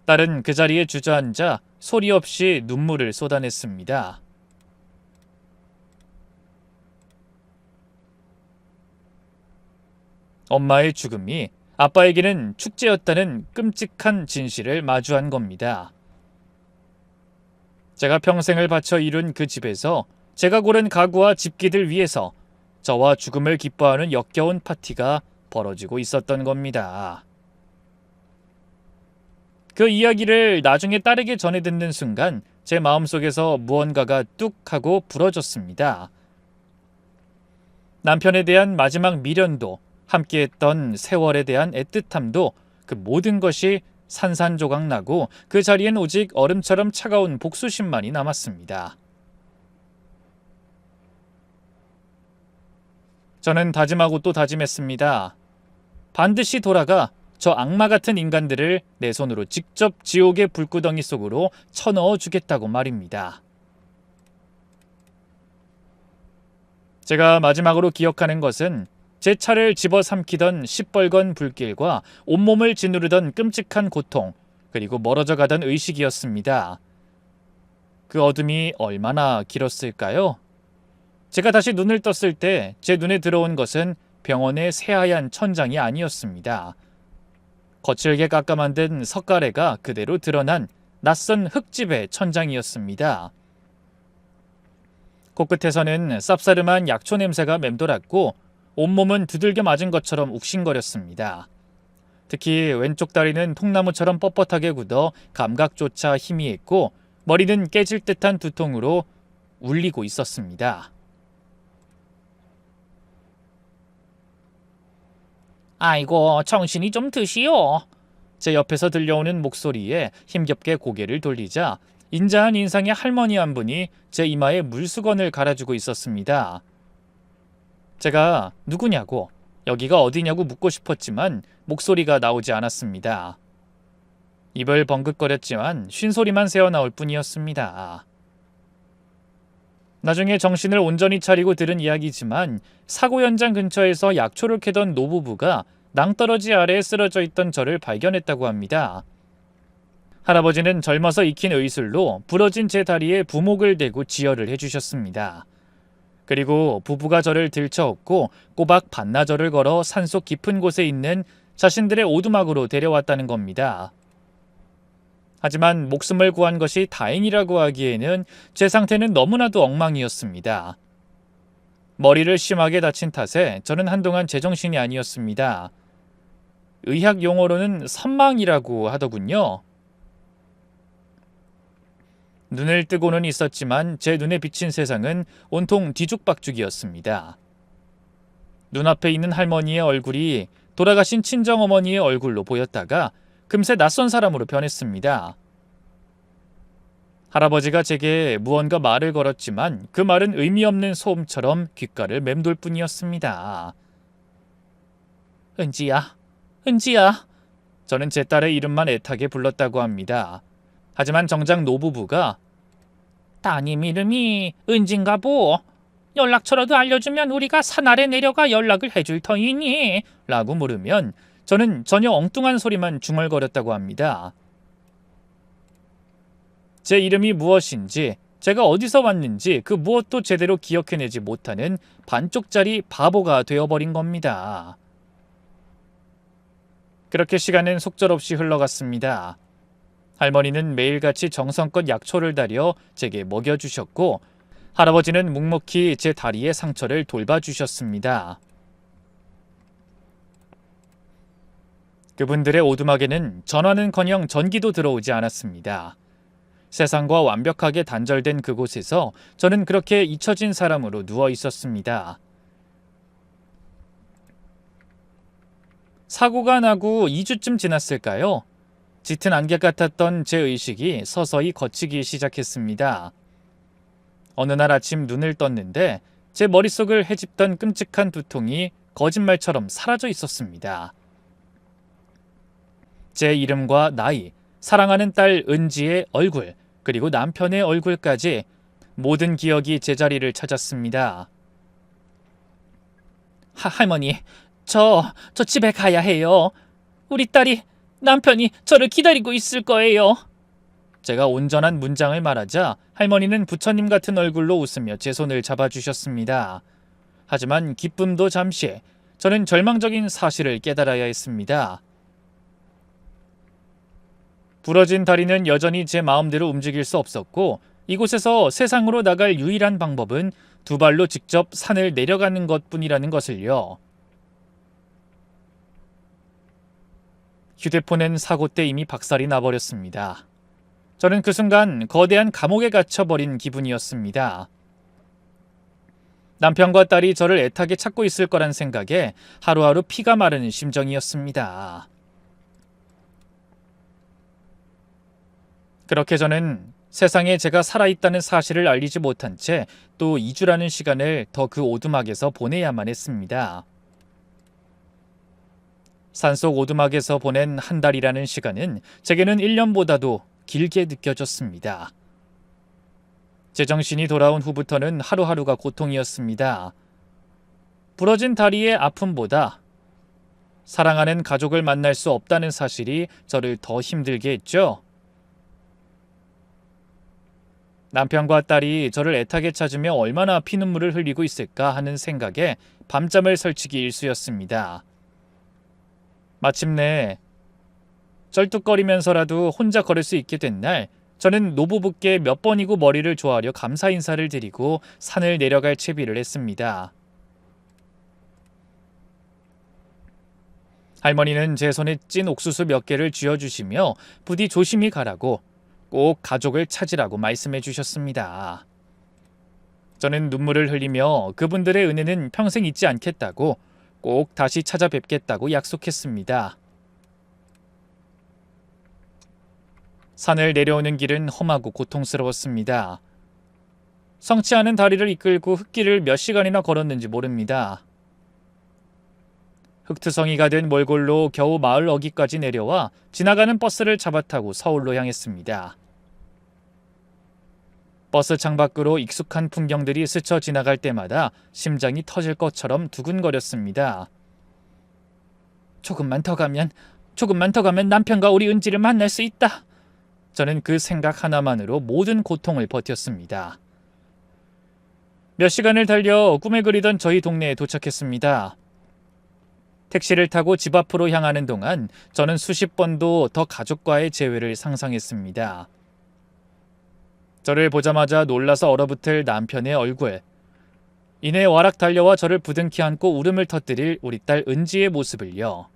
딸은 그 자리에 주저앉아 소리 없이 눈물을 쏟아냈습니다. 엄마의 죽음이 아빠에게는 축제였다는 끔찍한 진실을 마주한 겁니다. 제가 평생을 바쳐 이룬 그 집에서 제가 고른 가구와 집기들 위해서 저와 죽음을 기뻐하는 역겨운 파티가 벌어지고 있었던 겁니다. 그 이야기를 나중에 딸에게 전해 듣는 순간 제 마음속에서 무언가가 뚝 하고 부러졌습니다. 남편에 대한 마지막 미련도, 함께했던 세월에 대한 애틋함도, 그 모든 것이 산산조각 나고 그 자리엔 오직 얼음처럼 차가운 복수심만이 남았습니다. 저는 다짐하고 또 다짐했습니다. 반드시 돌아가 저 악마 같은 인간들을 내 손으로 직접 지옥의 불구덩이 속으로 쳐넣어 주겠다고 말입니다. 제가 마지막으로 기억하는 것은 제 차를 집어삼키던 시뻘건 불길과 온몸을 짓누르던 끔찍한 고통, 그리고 멀어져 가던 의식이었습니다. 그 어둠이 얼마나 길었을까요? 제가 다시 눈을 떴을 때 제 눈에 들어온 것은 병원의 새하얀 천장이 아니었습니다. 거칠게 깎아 만든 석가래가 그대로 드러난 낯선 흙집의 천장이었습니다. 코끝에서는 쌉싸름한 약초 냄새가 맴돌았고 온몸은 두들겨 맞은 것처럼 욱신거렸습니다. 특히 왼쪽 다리는 통나무처럼 뻣뻣하게 굳어 감각조차 희미했고 머리는 깨질 듯한 두통으로 울리고 있었습니다. 아이고, 정신이 좀 드시오. 제 옆에서 들려오는 목소리에 힘겹게 고개를 돌리자 인자한 인상의 할머니 한 분이 제 이마에 물수건을 갈아주고 있었습니다. 제가 누구냐고, 여기가 어디냐고 묻고 싶었지만 목소리가 나오지 않았습니다. 입을 벙긋거렸지만 쉰소리만 새어나올 뿐이었습니다. 나중에 정신을 온전히 차리고 들은 이야기지만 사고 현장 근처에서 약초를 캐던 노부부가 낭떠러지 아래에 쓰러져 있던 저를 발견했다고 합니다. 할아버지는 젊어서 익힌 의술로 부러진 제 다리에 부목을 대고 지혈을 해주셨습니다. 그리고 부부가 저를 들쳐업고 꼬박 반나절을 걸어 산속 깊은 곳에 있는 자신들의 오두막으로 데려왔다는 겁니다. 하지만 목숨을 구한 것이 다행이라고 하기에는 제 상태는 너무나도 엉망이었습니다. 머리를 심하게 다친 탓에 저는 한동안 제정신이 아니었습니다. 의학 용어로는 선망이라고 하더군요. 눈을 뜨고는 있었지만 제 눈에 비친 세상은 온통 뒤죽박죽이었습니다. 눈앞에 있는 할머니의 얼굴이 돌아가신 친정어머니의 얼굴로 보였다가 금세 낯선 사람으로 변했습니다. 할아버지가 제게 무언가 말을 걸었지만 그 말은 의미 없는 소음처럼 귓가를 맴돌 뿐이었습니다. 은지야, 은지야. 저는 제 딸의 이름만 애타게 불렀다고 합니다. 하지만 정작 노부부가 따님 이름이 은진가 보. 연락처라도 알려주면 우리가 산 아래 내려가 연락을 해줄 터이니 라고 물으면 저는 전혀 엉뚱한 소리만 중얼거렸다고 합니다. 제 이름이 무엇인지, 제가 어디서 왔는지 그 무엇도 제대로 기억해내지 못하는 반쪽짜리 바보가 되어버린 겁니다. 그렇게 시간은 속절없이 흘러갔습니다. 할머니는 매일같이 정성껏 약초를 달여 제게 먹여주셨고 할아버지는 묵묵히 제 다리의 상처를 돌봐주셨습니다. 그분들의 오두막에는 전화는커녕 전기도 들어오지 않았습니다. 세상과 완벽하게 단절된 그곳에서 저는 그렇게 잊혀진 사람으로 누워 있었습니다. 사고가 나고 2주쯤 지났을까요? 짙은 안개 같았던 제 의식이 서서히 걷히기 시작했습니다. 어느 날 아침 눈을 떴는데 제 머릿속을 헤집던 끔찍한 두통이 거짓말처럼 사라져 있었습니다. 제 이름과 나이, 사랑하는 딸 은지의 얼굴, 그리고 남편의 얼굴까지 모든 기억이 제자리를 찾았습니다. 할머니, 저 집에 가야 해요. 우리 딸이, 남편이 저를 기다리고 있을 거예요. 제가 온전한 문장을 말하자 할머니는 부처님 같은 얼굴로 웃으며 제 손을 잡아주셨습니다. 하지만 기쁨도 잠시, 저는 절망적인 사실을 깨달아야 했습니다. 부러진 다리는 여전히 제 마음대로 움직일 수 없었고 이곳에서 세상으로 나갈 유일한 방법은 두 발로 직접 산을 내려가는 것뿐이라는 것을요. 휴대폰은 사고 때 이미 박살이 나버렸습니다. 저는 그 순간 거대한 감옥에 갇혀버린 기분이었습니다. 남편과 딸이 저를 애타게 찾고 있을 거란 생각에 하루하루 피가 마르는 심정이었습니다. 그렇게 저는 세상에 제가 살아있다는 사실을 알리지 못한 채 또 2주라는 시간을 더 그 오두막에서 보내야만 했습니다. 산속 오두막에서 보낸 한 달이라는 시간은 제게는 1년보다도 길게 느껴졌습니다. 제정신이 돌아온 후부터는 하루하루가 고통이었습니다. 부러진 다리의 아픔보다 사랑하는 가족을 만날 수 없다는 사실이 저를 더 힘들게 했죠. 남편과 딸이 저를 애타게 찾으며 얼마나 피눈물을 흘리고 있을까 하는 생각에 밤잠을 설치기 일쑤였습니다. 마침내 쩔뚝거리면서라도 혼자 걸을 수 있게 된 날, 저는 노부부께 몇 번이고 머리를 조아려 감사 인사를 드리고 산을 내려갈 채비를 했습니다. 할머니는 제 손에 찐 옥수수 몇 개를 쥐어주시며 부디 조심히 가라고, 꼭 가족을 찾으라고 말씀해 주셨습니다. 저는 눈물을 흘리며 그분들의 은혜는 평생 잊지 않겠다고, 꼭 다시 찾아뵙겠다고 약속했습니다. 산을 내려오는 길은 험하고 고통스러웠습니다. 성치 않은 다리를 이끌고 흙길을 몇 시간이나 걸었는지 모릅니다. 흙투성이가 된 몰골로 겨우 마을 어귀까지 내려와 지나가는 버스를 잡아타고 서울로 향했습니다. 버스 창밖으로 익숙한 풍경들이 스쳐 지나갈 때마다 심장이 터질 것처럼 두근거렸습니다. 조금만 더 가면 남편과 우리 은지를 만날 수 있다. 저는 그 생각 하나만으로 모든 고통을 버텼습니다. 몇 시간을 달려 꿈에 그리던 저희 동네에 도착했습니다. 택시를 타고 집 앞으로 향하는 동안 저는 수십 번도 더 가족과의 재회를 상상했습니다. 저를 보자마자 놀라서 얼어붙을 남편의 얼굴, 이내 와락 달려와 저를 부둥켜 안고 울음을 터뜨릴 우리 딸 은지의 모습을요.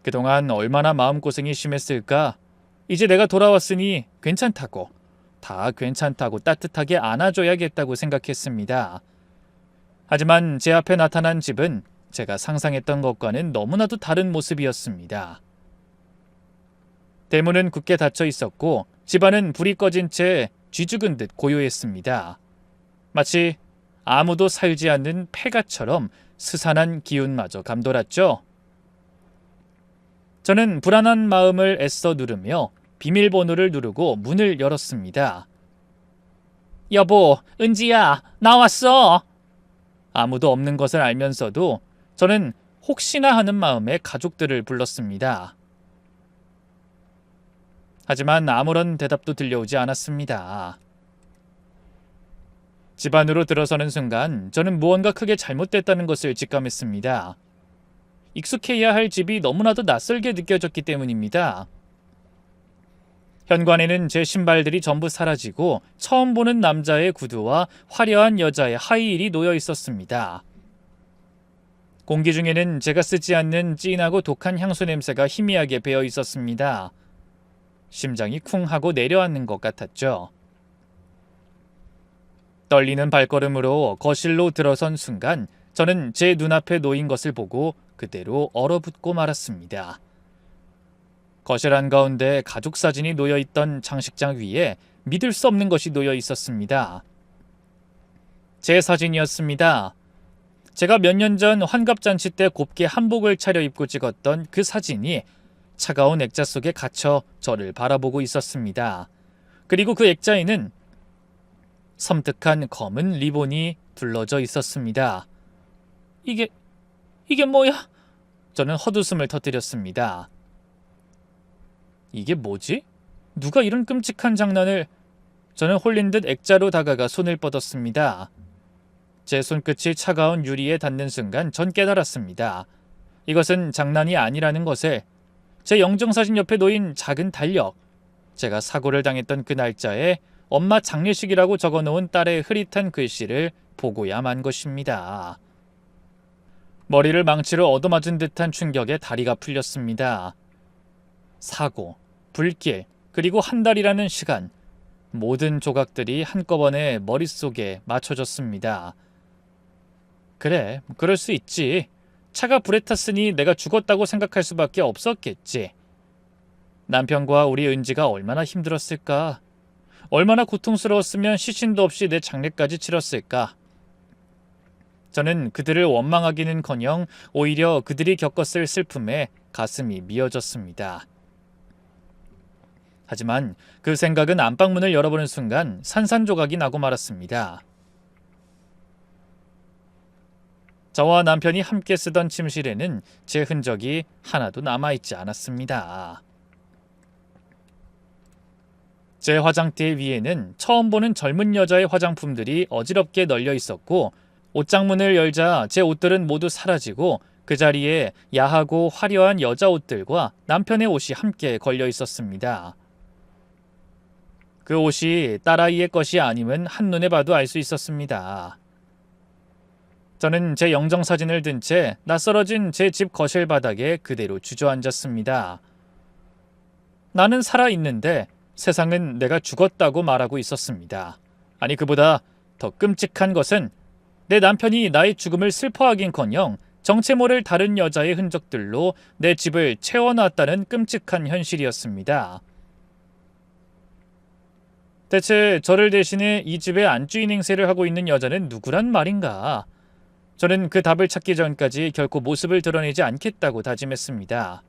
그동안 얼마나 마음고생이 심했을까. 이제 내가 돌아왔으니 괜찮다고, 다 괜찮다고 따뜻하게 안아줘야겠다고 생각했습니다. 하지만 제 앞에 나타난 집은 제가 상상했던 것과는 너무나도 다른 모습이었습니다. 대문은 굳게 닫혀 있었고 집안은 불이 꺼진 채 쥐죽은 듯 고요했습니다. 마치 아무도 살지 않는 폐가처럼 스산한 기운마저 감돌았죠. 저는 불안한 마음을 애써 누르며 비밀번호를 누르고 문을 열었습니다. 여보, 은지야, 나왔어! 아무도 없는 것을 알면서도 저는 혹시나 하는 마음에 가족들을 불렀습니다. 하지만 아무런 대답도 들려오지 않았습니다. 집 안으로 들어서는 순간 저는 무언가 크게 잘못됐다는 것을 직감했습니다. 익숙해야 할 집이 너무나도 낯설게 느껴졌기 때문입니다. 현관에는 제 신발들이 전부 사라지고 처음 보는 남자의 구두와 화려한 여자의 하이힐이 놓여 있었습니다. 공기 중에는 제가 쓰지 않는 진하고 독한 향수 냄새가 희미하게 배어 있었습니다. 심장이 쿵 하고 내려앉는 것 같았죠. 떨리는 발걸음으로 거실로 들어선 순간 저는 제 눈앞에 놓인 것을 보고 그대로 얼어붙고 말았습니다. 거실 한가운데 가족 사진이 놓여있던 장식장 위에 믿을 수 없는 것이 놓여 있었습니다. 제 사진이었습니다. 제가 몇 년 전 환갑잔치 때 곱게 한복을 차려입고 찍었던 그 사진이 차가운 액자 속에 갇혀 저를 바라보고 있었습니다. 그리고 그 액자에는 섬뜩한 검은 리본이 둘러져 있었습니다. 이게 뭐야? 저는 헛웃음을 터뜨렸습니다. 이게 뭐지? 누가 이런 끔찍한 장난을... 저는 홀린 듯 액자로 다가가 손을 뻗었습니다. 제 손끝이 차가운 유리에 닿는 순간 전 깨달았습니다. 이것은 장난이 아니라는 것을. 제 영정사진 옆에 놓인 작은 달력, 제가 사고를 당했던 그 날짜에 엄마 장례식이라고 적어놓은 딸의 흐릿한 글씨를 보고야 만 것입니다. 머리를 망치로 얻어맞은 듯한 충격에 다리가 풀렸습니다. 사고, 불길, 그리고 한 달이라는 시간, 모든 조각들이 한꺼번에 머릿속에 맞춰졌습니다. 그래, 그럴 수 있지. 차가 불에 탔으니 내가 죽었다고 생각할 수밖에 없었겠지. 남편과 우리 은지가 얼마나 힘들었을까. 얼마나 고통스러웠으면 시신도 없이 내 장례까지 치렀을까. 저는 그들을 원망하기는커녕 오히려 그들이 겪었을 슬픔에 가슴이 미어졌습니다. 하지만 그 생각은 안방문을 열어보는 순간 산산조각이 나고 말았습니다. 저와 남편이 함께 쓰던 침실에는 제 흔적이 하나도 남아있지 않았습니다. 제 화장대 위에는 처음 보는 젊은 여자의 화장품들이 어지럽게 널려 있었고, 옷장문을 열자 제 옷들은 모두 사라지고 그 자리에 야하고 화려한 여자 옷들과 남편의 옷이 함께 걸려 있었습니다. 그 옷이 딸아이의 것이 아님은 한눈에 봐도 알 수 있었습니다. 저는 제 영정사진을 든 채 낯설어진 제 집 거실 바닥에 그대로 주저앉았습니다. 나는 살아있는데 세상은 내가 죽었다고 말하고 있었습니다. 아니, 그보다 더 끔찍한 것은 내 남편이 나의 죽음을 슬퍼하긴커녕 정체 모를 다른 여자의 흔적들로 내 집을 채워놨다는 끔찍한 현실이었습니다. 대체 저를 대신해 이 집의 안주인 행세를 하고 있는 여자는 누구란 말인가? 저는 그 답을 찾기 전까지 결코 모습을 드러내지 않겠다고 다짐했습니다.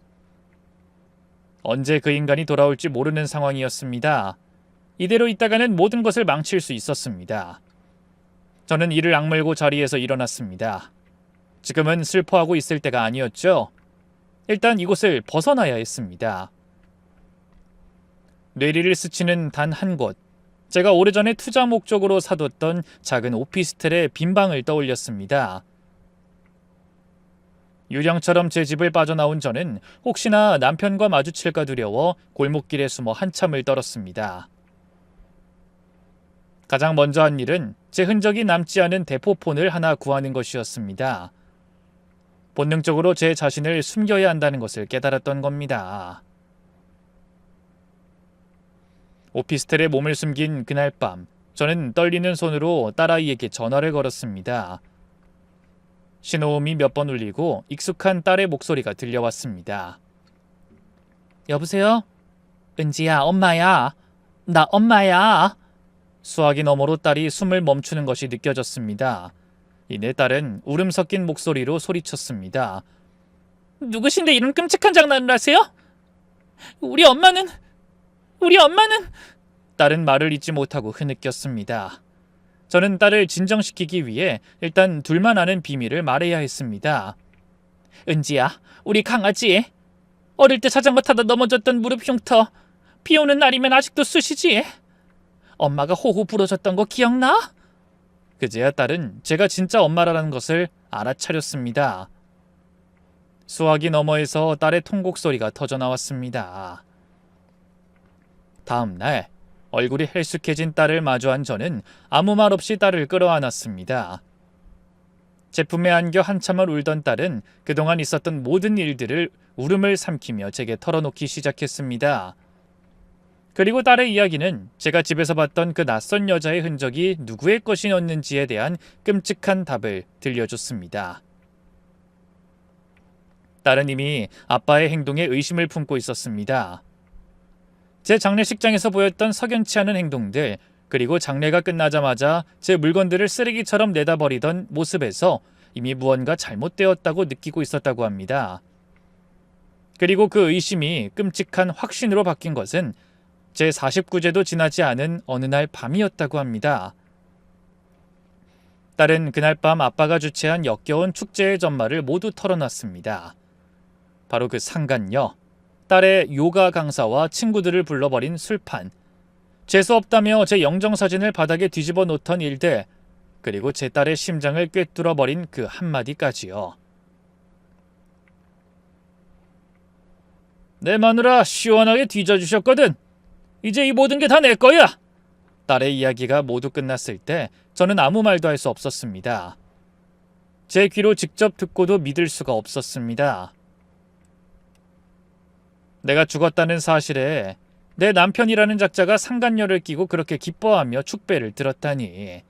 언제 그 인간이 돌아올지 모르는 상황이었습니다. 이대로 있다가는 모든 것을 망칠 수 있었습니다. 저는 이를 악물고 자리에서 일어났습니다. 지금은 슬퍼하고 있을 때가 아니었죠. 일단 이곳을 벗어나야 했습니다. 뇌리를 스치는 단 한 곳. 제가 오래전에 투자 목적으로 사뒀던 작은 오피스텔의 빈 방을 떠올렸습니다. 유령처럼 제 집을 빠져나온 저는 혹시나 남편과 마주칠까 두려워 골목길에 숨어 한참을 떨었습니다. 가장 먼저 한 일은 제 흔적이 남지 않은 대포폰을 하나 구하는 것이었습니다. 본능적으로 제 자신을 숨겨야 한다는 것을 깨달았던 겁니다. 오피스텔에 몸을 숨긴 그날 밤, 저는 떨리는 손으로 딸아이에게 전화를 걸었습니다. 신호음이 몇 번 울리고 익숙한 딸의 목소리가 들려왔습니다. 여보세요? 은지야, 엄마야. 나 엄마야. 수화기 너머로 딸이 숨을 멈추는 것이 느껴졌습니다. 이내 딸은 울음 섞인 목소리로 소리쳤습니다. 누구신데 이런 끔찍한 장난을 하세요? 우리 엄마는... 딸은 말을 잇지 못하고 흐느꼈습니다. 저는 딸을 진정시키기 위해 일단 둘만 아는 비밀을 말해야 했습니다. 은지야, 우리 강아지. 어릴 때 자전거 타다 넘어졌던 무릎 흉터. 비 오는 날이면 아직도 쑤시지. 엄마가 호호 부러졌던 거 기억나? 그제야 딸은 제가 진짜 엄마라는 것을 알아차렸습니다. 수화기 너머에서 딸의 통곡 소리가 터져나왔습니다. 다음 날 얼굴이 헬쑥해진 딸을 마주한 저는 아무 말 없이 딸을 끌어안았습니다. 제품에 안겨 한참을 울던 딸은 그동안 있었던 모든 일들을 울음을 삼키며 제게 털어놓기 시작했습니다. 그리고 딸의 이야기는 제가 집에서 봤던 그 낯선 여자의 흔적이 누구의 것이었는지에 대한 끔찍한 답을 들려줬습니다. 딸은 이미 아빠의 행동에 의심을 품고 있었습니다. 제 장례식장에서 보였던 석연치 않은 행동들, 그리고 장례가 끝나자마자 제 물건들을 쓰레기처럼 내다버리던 모습에서 이미 무언가 잘못되었다고 느끼고 있었다고 합니다. 그리고 그 의심이 끔찍한 확신으로 바뀐 것은 제 49제도 지나지 않은 어느 날 밤이었다고 합니다. 딸은 그날 밤 아빠가 주최한 역겨운 축제의 전말을 모두 털어놨습니다. 바로 그 상간녀, 딸의 요가 강사와 친구들을 불러버린 술판, 재수없다며 제 영정사진을 바닥에 뒤집어 놓던 일들, 그리고 제 딸의 심장을 꿰뚫어버린 그 한마디까지요. 내 마누라 시원하게 뒤져주셨거든. 이제 이 모든 게 다 내 거야. 딸의 이야기가 모두 끝났을 때 저는 아무 말도 할 수 없었습니다. 제 귀로 직접 듣고도 믿을 수가 없었습니다. 내가 죽었다는 사실에 내 남편이라는 작자가 상간녀를 끼고 그렇게 기뻐하며 축배를 들었다니,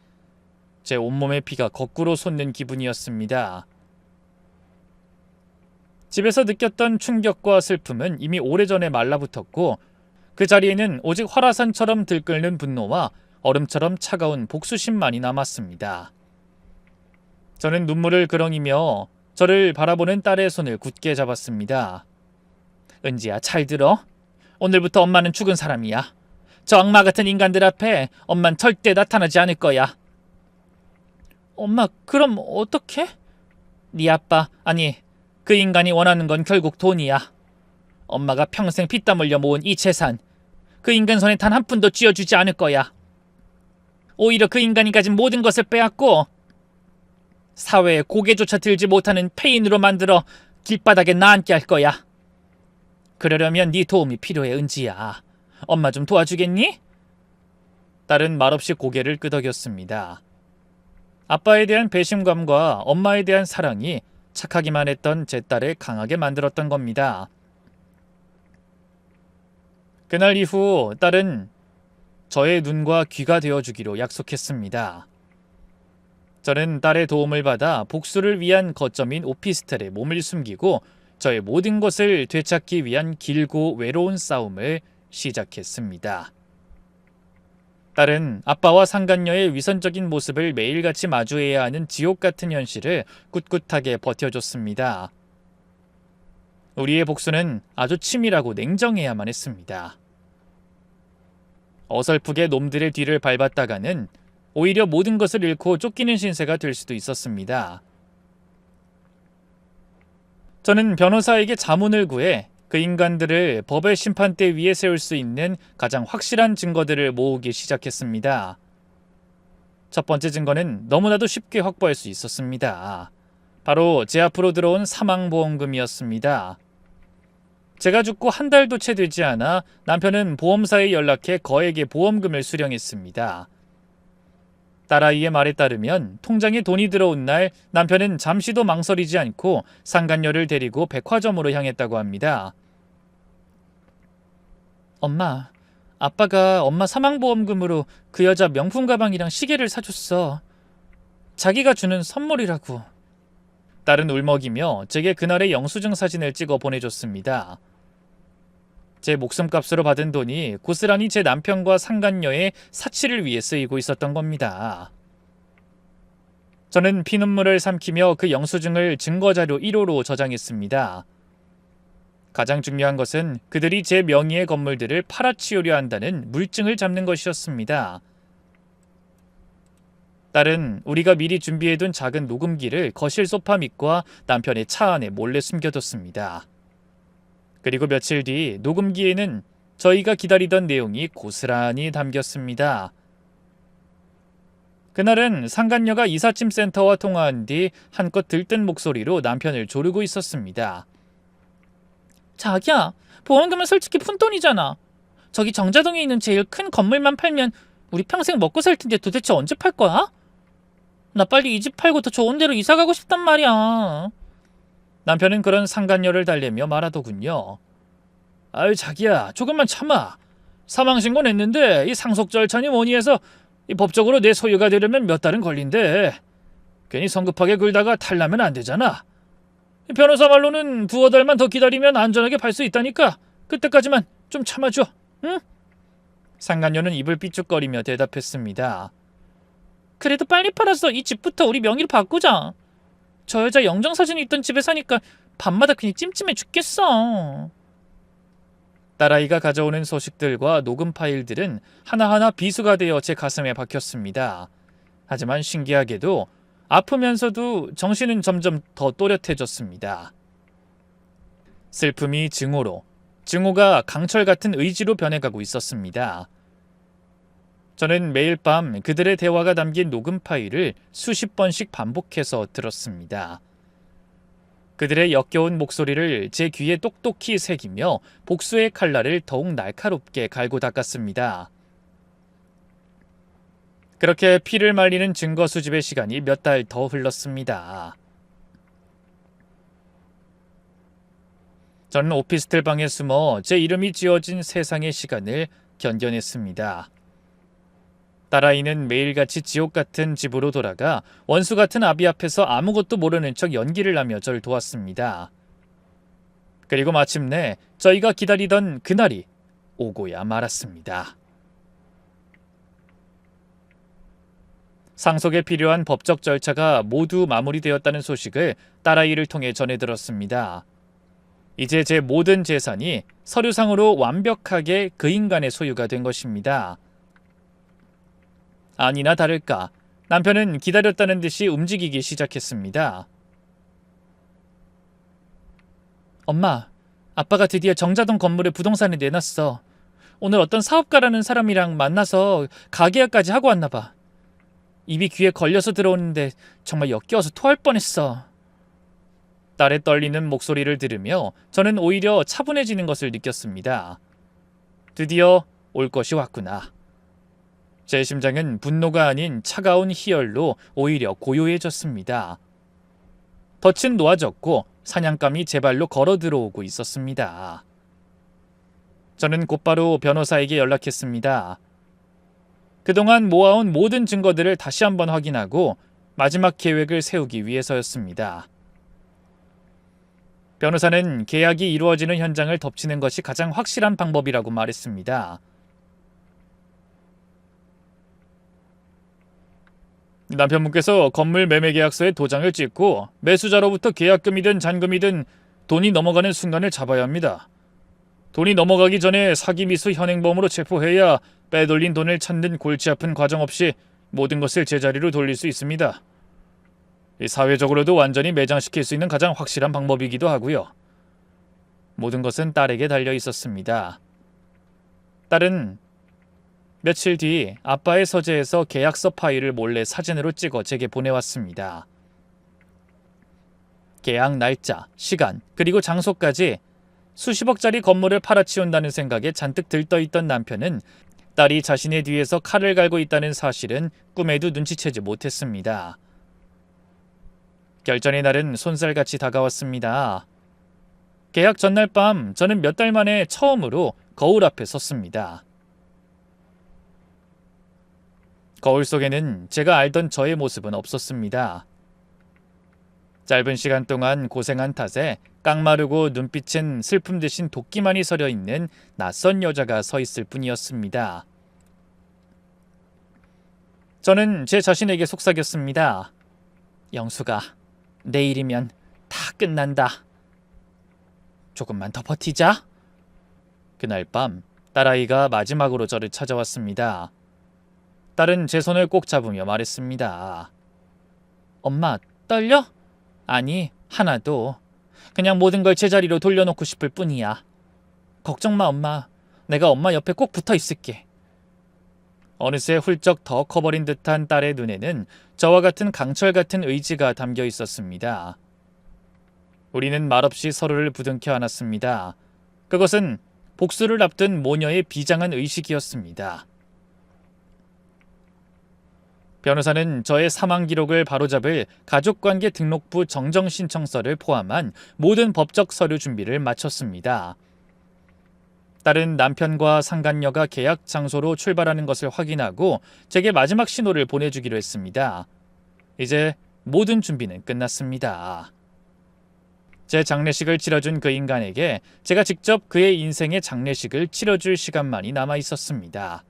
제 온몸의 피가 거꾸로 솟는 기분이었습니다. 집에서 느꼈던 충격과 슬픔은 이미 오래전에 말라붙었고 그 자리에는 오직 화라산처럼 들끓는 분노와 얼음처럼 차가운 복수심만이 남았습니다. 저는 눈물을 그렁이며 저를 바라보는 딸의 손을 굳게 잡았습니다. 은지야, 잘 들어. 오늘부터 엄마는 죽은 사람이야. 저 악마 같은 인간들 앞에 엄만 절대 나타나지 않을 거야. 엄마, 그럼 어떡해? 네 아빠, 아니 그 인간이 원하는 건 결국 돈이야. 엄마가 평생 피땀 흘려 모은 이 재산, 그 인간 손에 단 한 푼도 쥐어주지 않을 거야. 오히려 그 인간이 가진 모든 것을 빼앗고 사회에 고개조차 들지 못하는 폐인으로 만들어 길바닥에 나앉게 할 거야. 그러려면 네 도움이 필요해, 은지야. 엄마 좀 도와주겠니? 딸은 말없이 고개를 끄덕였습니다. 아빠에 대한 배신감과 엄마에 대한 사랑이 착하기만 했던 제 딸을 강하게 만들었던 겁니다. 그날 이후 딸은 저의 눈과 귀가 되어주기로 약속했습니다. 저는 딸의 도움을 받아 복수를 위한 거점인 오피스텔에 몸을 숨기고 저의 모든 것을 되찾기 위한 길고 외로운 싸움을 시작했습니다. 딸은 아빠와 상간녀의 위선적인 모습을 매일같이 마주해야 하는 지옥 같은 현실을 꿋꿋하게 버텨줬습니다. 우리의 복수는 아주 치밀하고 냉정해야만 했습니다. 어설프게 놈들의 뒤를 밟았다가는 오히려 모든 것을 잃고 쫓기는 신세가 될 수도 있었습니다. 저는 변호사에게 자문을 구해 그 인간들을 법의 심판대 위에 세울 수 있는 가장 확실한 증거들을 모으기 시작했습니다. 첫 번째 증거는 너무나도 쉽게 확보할 수 있었습니다. 바로 제 앞으로 들어온 사망보험금이었습니다. 제가 죽고 한 달도 채 되지 않아 남편은 보험사에 연락해 거액의 보험금을 수령했습니다. 딸아이의 말에 따르면 통장에 돈이 들어온 날 남편은 잠시도 망설이지 않고 상간녀를 데리고 백화점으로 향했다고 합니다. 엄마, 아빠가 엄마 사망보험금으로 그 여자 명품 가방이랑 시계를 사줬어. 자기가 주는 선물이라고. 딸은 울먹이며 제게 그날의 영수증 사진을 찍어 보내줬습니다. 제 목숨값으로 받은 돈이 고스란히 제 남편과 상간녀의 사치를 위해 쓰이고 있었던 겁니다. 저는 피눈물을 삼키며 그 영수증을 증거자료 1호로 저장했습니다. 가장 중요한 것은 그들이 제 명의의 건물들을 팔아치우려 한다는 물증을 잡는 것이었습니다. 딸은 우리가 미리 준비해둔 작은 녹음기를 거실 소파 밑과 남편의 차 안에 몰래 숨겨뒀습니다. 그리고 며칠 뒤 녹음기에는 저희가 기다리던 내용이 고스란히 담겼습니다. 그날은 상간녀가 이삿짐 센터와 통화한 뒤 한껏 들뜬 목소리로 남편을 조르고 있었습니다. 자기야, 보험금은 솔직히 푼돈이잖아. 저기 정자동에 있는 제일 큰 건물만 팔면 우리 평생 먹고 살 텐데 도대체 언제 팔 거야? 나 빨리 이 집 팔고 더 좋은 데로 이사 가고 싶단 말이야. 남편은 그런 상간녀를 달래며 말하더군요. 아유 자기야, 조금만 참아. 사망신고 냈는데 이 상속 절차니 뭐니 해서 이 법적으로 내 소유가 되려면 몇 달은 걸린대. 괜히 성급하게 굴다가 탈나면 안 되잖아. 변호사 말로는 두어 달만 더 기다리면 안전하게 팔 수 있다니까 그때까지만 좀 참아줘. 응? 상간녀는 입을 삐죽거리며 대답했습니다. 그래도 빨리 팔아서 이 집부터 우리 명의로 바꾸자. 저 여자 영정사진이 있던 집에 사니까 밤마다 그냥 찜찜해 죽겠어. 딸아이가 가져오는 소식들과 녹음 파일들은 하나하나 비수가 되어 제 가슴에 박혔습니다. 하지만 신기하게도 아프면서도 정신은 점점 더 또렷해졌습니다. 슬픔이 증오로, 증오가 강철 같은 의지로 변해가고 있었습니다. 저는 매일 밤 그들의 대화가 담긴 녹음 파일을 수십 번씩 반복해서 들었습니다. 그들의 역겨운 목소리를 제 귀에 똑똑히 새기며 복수의 칼날을 더욱 날카롭게 갈고 닦았습니다. 그렇게 피를 말리는 증거 수집의 시간이 몇 달 더 흘렀습니다. 저는 오피스텔 방에 숨어 제 이름이 지어진 세상의 시간을 견뎌냈습니다. 딸아이는 매일같이 지옥 같은 집으로 돌아가 원수 같은 아비 앞에서 아무것도 모르는 척 연기를 하며 저를 도왔습니다. 그리고 마침내 저희가 기다리던 그날이 오고야 말았습니다. 상속에 필요한 법적 절차가 모두 마무리되었다는 소식을 딸아이를 통해 전해 들었습니다. 이제 제 모든 재산이 서류상으로 완벽하게 그 인간의 소유가 된 것입니다. 아니나 다를까 남편은 기다렸다는 듯이 움직이기 시작했습니다. 엄마, 아빠가 드디어 정자동 건물을 부동산에 내놨어. 오늘 어떤 사업가라는 사람이랑 만나서 가계약까지 하고 왔나 봐. 입이 귀에 걸려서 들어오는데 정말 역겨워서 토할 뻔했어. 딸의 떨리는 목소리를 들으며 저는 오히려 차분해지는 것을 느꼈습니다. 드디어 올 것이 왔구나. 제 심장은 분노가 아닌 차가운 희열로 오히려 고요해졌습니다. 덫은 놓아졌고 사냥감이 제 발로 걸어 들어오고 있었습니다. 저는 곧바로 변호사에게 연락했습니다. 그동안 모아온 모든 증거들을 다시 한번 확인하고 마지막 계획을 세우기 위해서였습니다. 변호사는 계약이 이루어지는 현장을 덮치는 것이 가장 확실한 방법이라고 말했습니다. 남편분께서 건물 매매 계약서에 도장을 찍고 매수자로부터 계약금이든 잔금이든 돈이 넘어가는 순간을 잡아야 합니다. 돈이 넘어가기 전에 사기 미수 현행범으로 체포해야 빼돌린 돈을 찾는 골치 아픈 과정 없이 모든 것을 제자리로 돌릴 수 있습니다. 사회적으로도 완전히 매장시킬 수 있는 가장 확실한 방법이기도 하고요. 모든 것은 딸에게 달려 있었습니다. 딸은 며칠 뒤 아빠의 서재에서 계약서 파일을 몰래 사진으로 찍어 제게 보내왔습니다. 계약 날짜, 시간, 그리고 장소까지 수십억짜리 건물을 팔아치운다는 생각에 잔뜩 들떠있던 남편은 딸이 자신의 뒤에서 칼을 갈고 있다는 사실은 꿈에도 눈치채지 못했습니다. 결전의 날은 손살같이 다가왔습니다. 계약 전날 밤 저는 몇 달 만에 처음으로 거울 앞에 섰습니다. 거울 속에는 제가 알던 저의 모습은 없었습니다. 짧은 시간 동안 고생한 탓에 깡마르고 눈빛은 슬픔 대신 도끼만이 서려 있는 낯선 여자가 서 있을 뿐이었습니다. 저는 제 자신에게 속삭였습니다. 영수가, 내일이면 다 끝난다. 조금만 더 버티자. 그날 밤 딸아이가 마지막으로 저를 찾아왔습니다. 딸은 제 손을 꼭 잡으며 말했습니다. 엄마, 떨려? 아니, 하나도. 그냥 모든 걸 제자리로 돌려놓고 싶을 뿐이야. 걱정 마, 엄마. 내가 엄마 옆에 꼭 붙어 있을게. 어느새 훌쩍 더 커버린 듯한 딸의 눈에는 저와 같은 강철 같은 의지가 담겨 있었습니다. 우리는 말없이 서로를 부둥켜 안았습니다. 그것은 복수를 앞둔 모녀의 비장한 의식이었습니다. 변호사는 저의 사망 기록을 바로잡을 가족관계 등록부 정정 신청서를 포함한 모든 법적 서류 준비를 마쳤습니다. 딸은 남편과 상간녀가 계약 장소로 출발하는 것을 확인하고 제게 마지막 신호를 보내주기로 했습니다. 이제 모든 준비는 끝났습니다. 제 장례식을 치러준 그 인간에게 제가 직접 그의 인생의 장례식을 치러줄 시간만이 남아 있었습니다.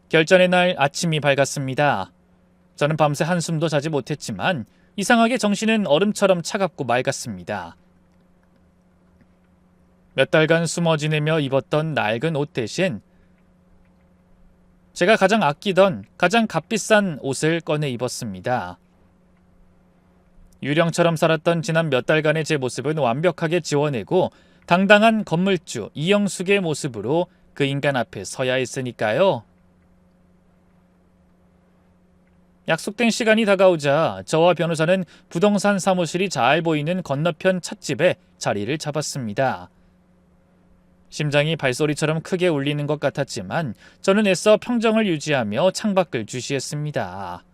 결전의 날 아침이 밝았습니다. 저는 밤새 한숨도 자지 못했지만 이상하게 정신은 얼음처럼 차갑고 맑았습니다. 몇 달간 숨어 지내며 입었던 낡은 옷 대신 제가 가장 아끼던 가장 값비싼 옷을 꺼내 입었습니다. 유령처럼 살았던 지난 몇 달간의 제 모습은 완벽하게 지워내고 당당한 건물주 이영숙의 모습으로 그 인간 앞에 서야 했으니까요. 약속된 시간이 다가오자 저와 변호사는 부동산 사무실이 잘 보이는 건너편 찻집에 자리를 잡았습니다. 심장이 발소리처럼 크게 울리는 것 같았지만 저는 애써 평정을 유지하며 창밖을 주시했습니다.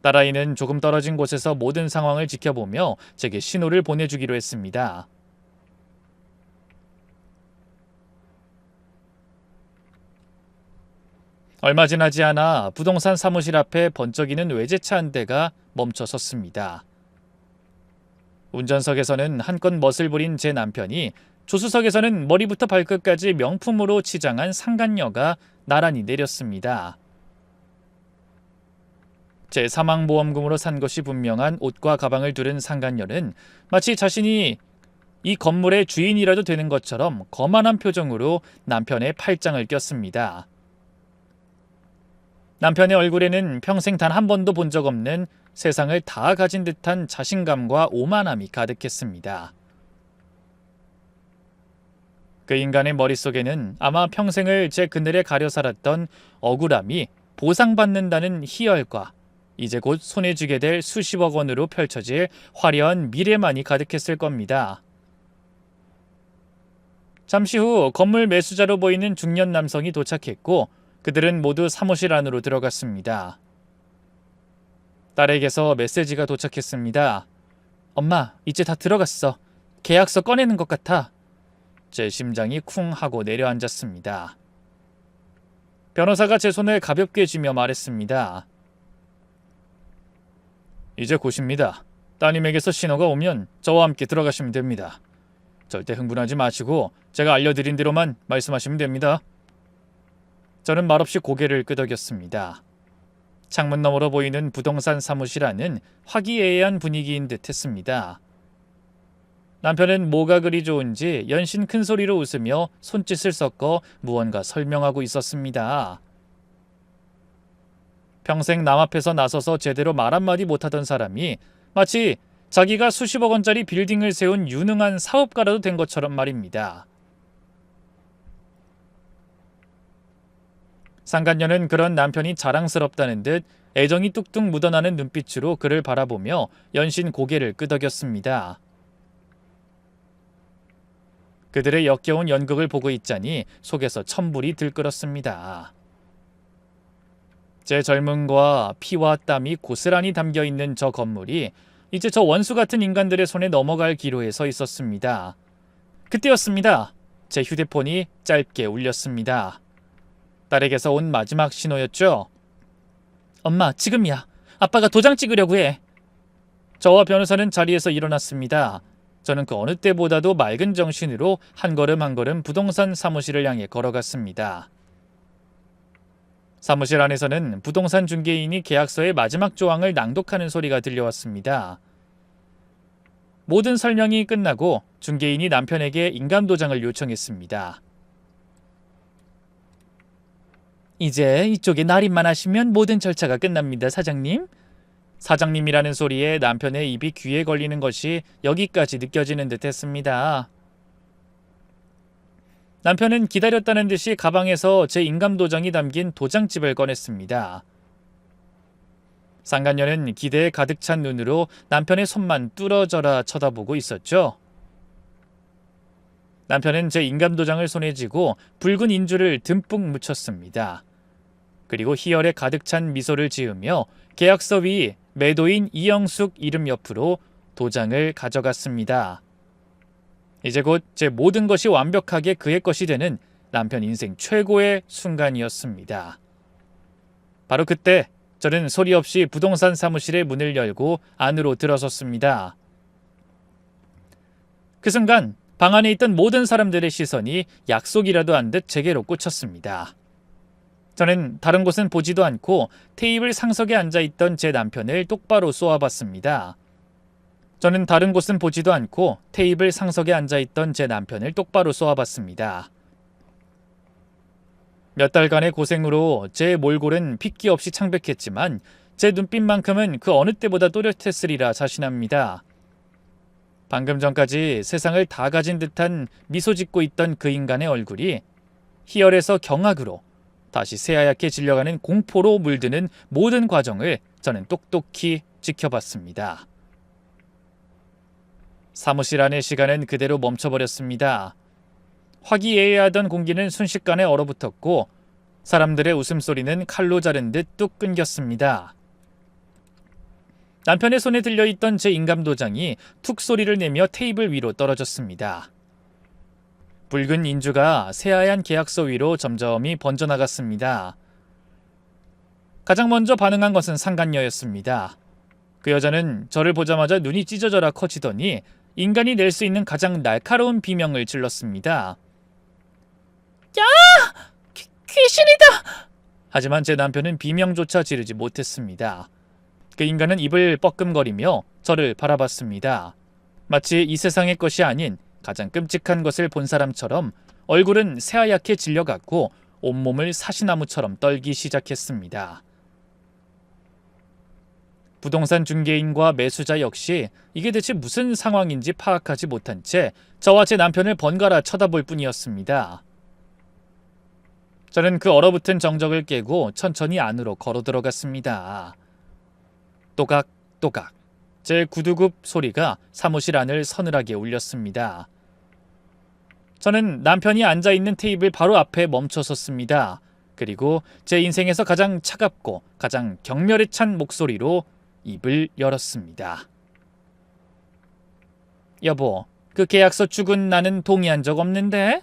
딸아이는 조금 떨어진 곳에서 모든 상황을 지켜보며 제게 신호를 보내주기로 했습니다. 얼마 지나지 않아 부동산 사무실 앞에 번쩍이는 외제차 한 대가 멈춰 섰습니다. 운전석에서는 한껏 멋을 부린 제 남편이, 조수석에서는 머리부터 발끝까지 명품으로 치장한 상간녀가 나란히 내렸습니다. 제 사망보험금으로 산 것이 분명한 옷과 가방을 두른 상간녀는 마치 자신이 이 건물의 주인이라도 되는 것처럼 거만한 표정으로 남편의 팔짱을 꼈습니다. 남편의 얼굴에는 평생 단 한 번도 본 적 없는 세상을 다 가진 듯한 자신감과 오만함이 가득했습니다. 그 인간의 머릿속에는 아마 평생을 제 그늘에 가려 살았던 억울함이 보상받는다는 희열과 이제 곧 손에 쥐게 될 수십억 원으로 펼쳐질 화려한 미래만이 가득했을 겁니다. 잠시 후 건물 매수자로 보이는 중년 남성이 도착했고 그들은 모두 사무실 안으로 들어갔습니다. 딸에게서 메시지가 도착했습니다. 엄마, 이제 다 들어갔어. 계약서 꺼내는 것 같아. 제 심장이 쿵 하고 내려앉았습니다. 변호사가 제 손을 가볍게 쥐며 말했습니다. 이제 곧입니다. 따님에게서 신호가 오면 저와 함께 들어가시면 됩니다. 절대 흥분하지 마시고 제가 알려드린 대로만 말씀하시면 됩니다. 저는 말없이 고개를 끄덕였습니다. 창문 너머로 보이는 부동산 사무실 안은 화기애애한 분위기인 듯 했습니다. 남편은 뭐가 그리 좋은지 연신 큰 소리로 웃으며 손짓을 섞어 무언가 설명하고 있었습니다. 평생 남 앞에서 나서서 제대로 말 한마디 못하던 사람이 마치 자기가 수십억 원짜리 빌딩을 세운 유능한 사업가라도 된 것처럼 말입니다. 상간녀는 그런 남편이 자랑스럽다는 듯 애정이 뚝뚝 묻어나는 눈빛으로 그를 바라보며 연신 고개를 끄덕였습니다. 그들의 역겨운 연극을 보고 있자니 속에서 천불이 들끓었습니다. 제 젊음과 피와 땀이 고스란히 담겨있는 저 건물이 이제 저 원수 같은 인간들의 손에 넘어갈 기로에 서 있었습니다. 그때였습니다. 제 휴대폰이 짧게 울렸습니다. 딸에게서 온 마지막 신호였죠. 엄마, 지금이야. 아빠가 도장 찍으려고 해. 저와 변호사는 자리에서 일어났습니다. 저는 그 어느 때보다도 맑은 정신으로 한 걸음 한 걸음 부동산 사무실을 향해 걸어갔습니다. 사무실 안에서는 부동산 중개인이 계약서의 마지막 조항을 낭독하는 소리가 들려왔습니다. 모든 설명이 끝나고 중개인이 남편에게 인감도장을 요청했습니다. 이제 이쪽에 날인만 하시면 모든 절차가 끝납니다, 사장님. 사장님이라는 소리에 남편의 입이 귀에 걸리는 것이 여기까지 느껴지는 듯 했습니다. 남편은 기다렸다는 듯이 가방에서 제 인감도장이 담긴 도장집을 꺼냈습니다. 상간녀는 기대에 가득 찬 눈으로 남편의 손만 뚫어져라 쳐다보고 있었죠. 남편은 제 인감도장을 손에 쥐고 붉은 인주를 듬뿍 묻혔습니다. 그리고 희열에 가득 찬 미소를 지으며 계약서 위 매도인 이영숙 이름 옆으로 도장을 가져갔습니다. 이제 곧 제 모든 것이 완벽하게 그의 것이 되는 남편 인생 최고의 순간이었습니다. 바로 그때 저는 소리 없이 부동산 사무실의 문을 열고 안으로 들어섰습니다. 그 순간 방 안에 있던 모든 사람들의 시선이 약속이라도 한 듯 제게로 꽂혔습니다. 저는 다른 곳은 보지도 않고 테이블 상석에 앉아있던 제 남편을 똑바로 쏘아봤습니다. 몇 달간의 고생으로 제 몰골은 핏기 없이 창백했지만 제 눈빛만큼은 그 어느 때보다 또렷했으리라 자신합니다. 방금 전까지 세상을 다 가진 듯한 미소 짓고 있던 그 인간의 얼굴이 희열에서 경악으로 다시 새하얗게 질려가는 공포로 물드는 모든 과정을 저는 똑똑히 지켜봤습니다. 사무실 안의 시간은 그대로 멈춰버렸습니다. 화기애애하던 공기는 순식간에 얼어붙었고 사람들의 웃음소리는 칼로 자른 듯 뚝 끊겼습니다. 남편의 손에 들려있던 제 인감도장이 툭 소리를 내며 테이블 위로 떨어졌습니다. 붉은 인주가 새하얀 계약서 위로 점점이 번져나갔습니다. 가장 먼저 반응한 것은 상간녀였습니다. 그 여자는 저를 보자마자 눈이 찢어져라 커지더니 인간이 낼 수 있는 가장 날카로운 비명을 질렀습니다. 야! 귀신이다! 하지만 제 남편은 비명조차 지르지 못했습니다. 그 인간은 입을 뻐끔거리며 저를 바라봤습니다. 마치 이 세상의 것이 아닌 가장 끔찍한 것을 본 사람처럼 얼굴은 새하얗게 질려갔고 온몸을 사시나무처럼 떨기 시작했습니다. 부동산 중개인과 매수자 역시 이게 대체 무슨 상황인지 파악하지 못한 채 저와 제 남편을 번갈아 쳐다볼 뿐이었습니다. 저는 그 얼어붙은 정적을 깨고 천천히 안으로 걸어 들어갔습니다. 또각또각 제 구두굽 소리가 사무실 안을 서늘하게 울렸습니다. 저는 남편이 앉아있는 테이블 바로 앞에 멈춰섰습니다. 그리고 제 인생에서 가장 차갑고 가장 경멸에 찬 목소리로 입을 열었습니다. 여보, 그 계약서 쭉은 나는 동의한 적 없는데?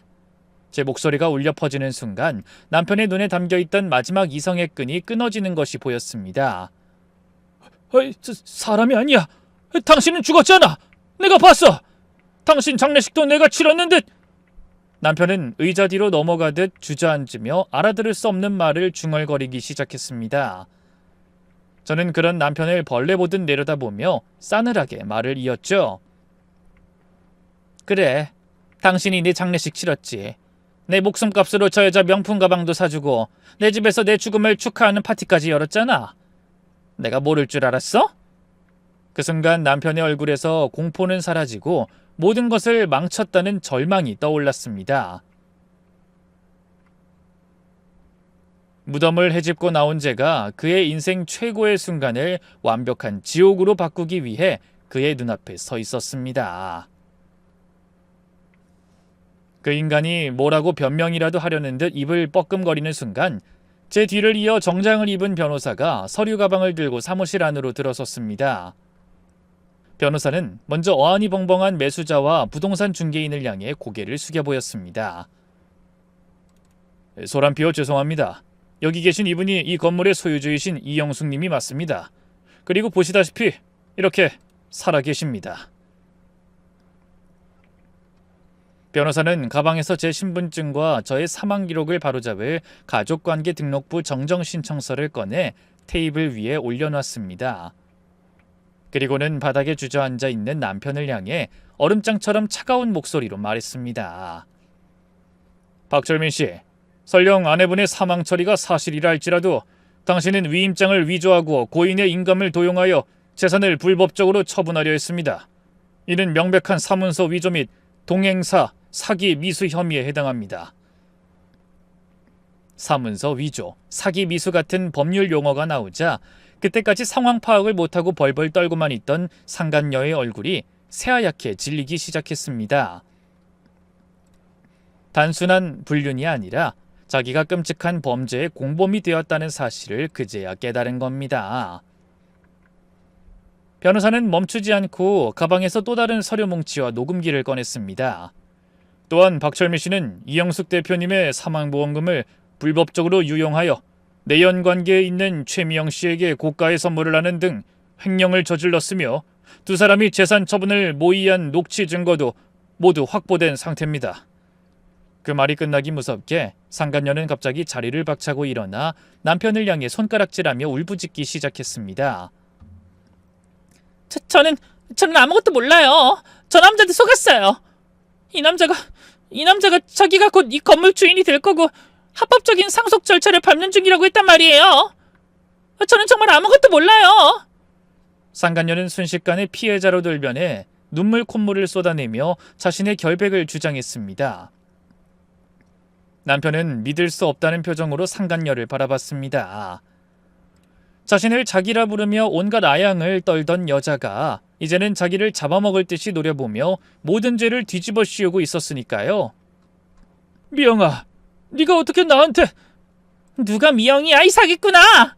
제 목소리가 울려 퍼지는 순간 남편의 눈에 담겨있던 마지막 이성의 끈이 끊어지는 것이 보였습니다. 사람이 아니야. 당신은 죽었잖아. 내가 봤어. 당신 장례식도 내가 치렀는데. 남편은 의자 뒤로 넘어가듯 주저앉으며 알아들을 수 없는 말을 중얼거리기 시작했습니다. 저는 그런 남편을 벌레 보듯 내려다보며 싸늘하게 말을 이었죠. 그래, 당신이 내 장례식 치렀지. 내 목숨값으로 저 여자 명품 가방도 사주고 내 집에서 내 죽음을 축하하는 파티까지 열었잖아. 내가 모를 줄 알았어? 그 순간 남편의 얼굴에서 공포는 사라지고 모든 것을 망쳤다는 절망이 떠올랐습니다. 무덤을 헤집고 나온 제가 그의 인생 최고의 순간을 완벽한 지옥으로 바꾸기 위해 그의 눈앞에 서 있었습니다. 그 인간이 뭐라고 변명이라도 하려는 듯 입을 뻐끔거리는 순간 제 뒤를 이어 정장을 입은 변호사가 서류 가방을 들고 사무실 안으로 들어섰습니다. 변호사는 먼저 어안이 벙벙한 매수자와 부동산 중개인을 향해 고개를 숙여 보였습니다. 소란피워 죄송합니다. 여기 계신 이분이 이 건물의 소유주이신 이영숙 님이 맞습니다. 그리고 보시다시피 이렇게 살아 계십니다. 변호사는 가방에서 제 신분증과 저의 사망 기록을 바로잡을 가족관계 등록부 정정 신청서를 꺼내 테이블 위에 올려놨습니다. 그리고는 바닥에 주저앉아 있는 남편을 향해 얼음장처럼 차가운 목소리로 말했습니다. 박철민 씨, 설령 아내분의 사망 처리가 사실이라 할지라도 당신은 위임장을 위조하고 고인의 인감을 도용하여 재산을 불법적으로 처분하려 했습니다. 이는 명백한 사문서 위조 및 동행사, 사기, 미수 혐의에 해당합니다. 사문서 위조, 사기, 미수 같은 법률 용어가 나오자 그때까지 상황 파악을 못하고 벌벌 떨고만 있던 상간녀의 얼굴이 새하얗게 질리기 시작했습니다. 단순한 불륜이 아니라 자기가 끔찍한 범죄의 공범이 되었다는 사실을 그제야 깨달은 겁니다. 변호사는 멈추지 않고 가방에서 또 다른 서류 뭉치와 녹음기를 꺼냈습니다. 또한 박철미 씨는 이영숙 대표님의 사망보험금을 불법적으로 유용하여 내연 관계에 있는 최미영 씨에게 고가의 선물을 하는 등 횡령을 저질렀으며 두 사람이 재산 처분을 모의한 녹취 증거도 모두 확보된 상태입니다. 그 말이 끝나기 무섭게 상간녀는 갑자기 자리를 박차고 일어나 남편을 향해 손가락질하며 울부짖기 시작했습니다. 저는 아무것도 몰라요. 저 남자한테 속았어요. 이 남자가 자기가 곧 이 건물 주인이 될 거고 합법적인 상속 절차를 밟는 중이라고 했단 말이에요. 저는 정말 아무것도 몰라요. 상간녀는 순식간에 피해자로 돌변해 눈물 콧물을 쏟아내며 자신의 결백을 주장했습니다. 남편은 믿을 수 없다는 표정으로 상간녀를 바라봤습니다. 자신을 자기라 부르며 온갖 아양을 떨던 여자가 이제는 자기를 잡아먹을 듯이 노려보며 모든 죄를 뒤집어 씌우고 있었으니까요. 미영아, 네가 어떻게 나한테... 누가 미영이야, 이 사기꾼아!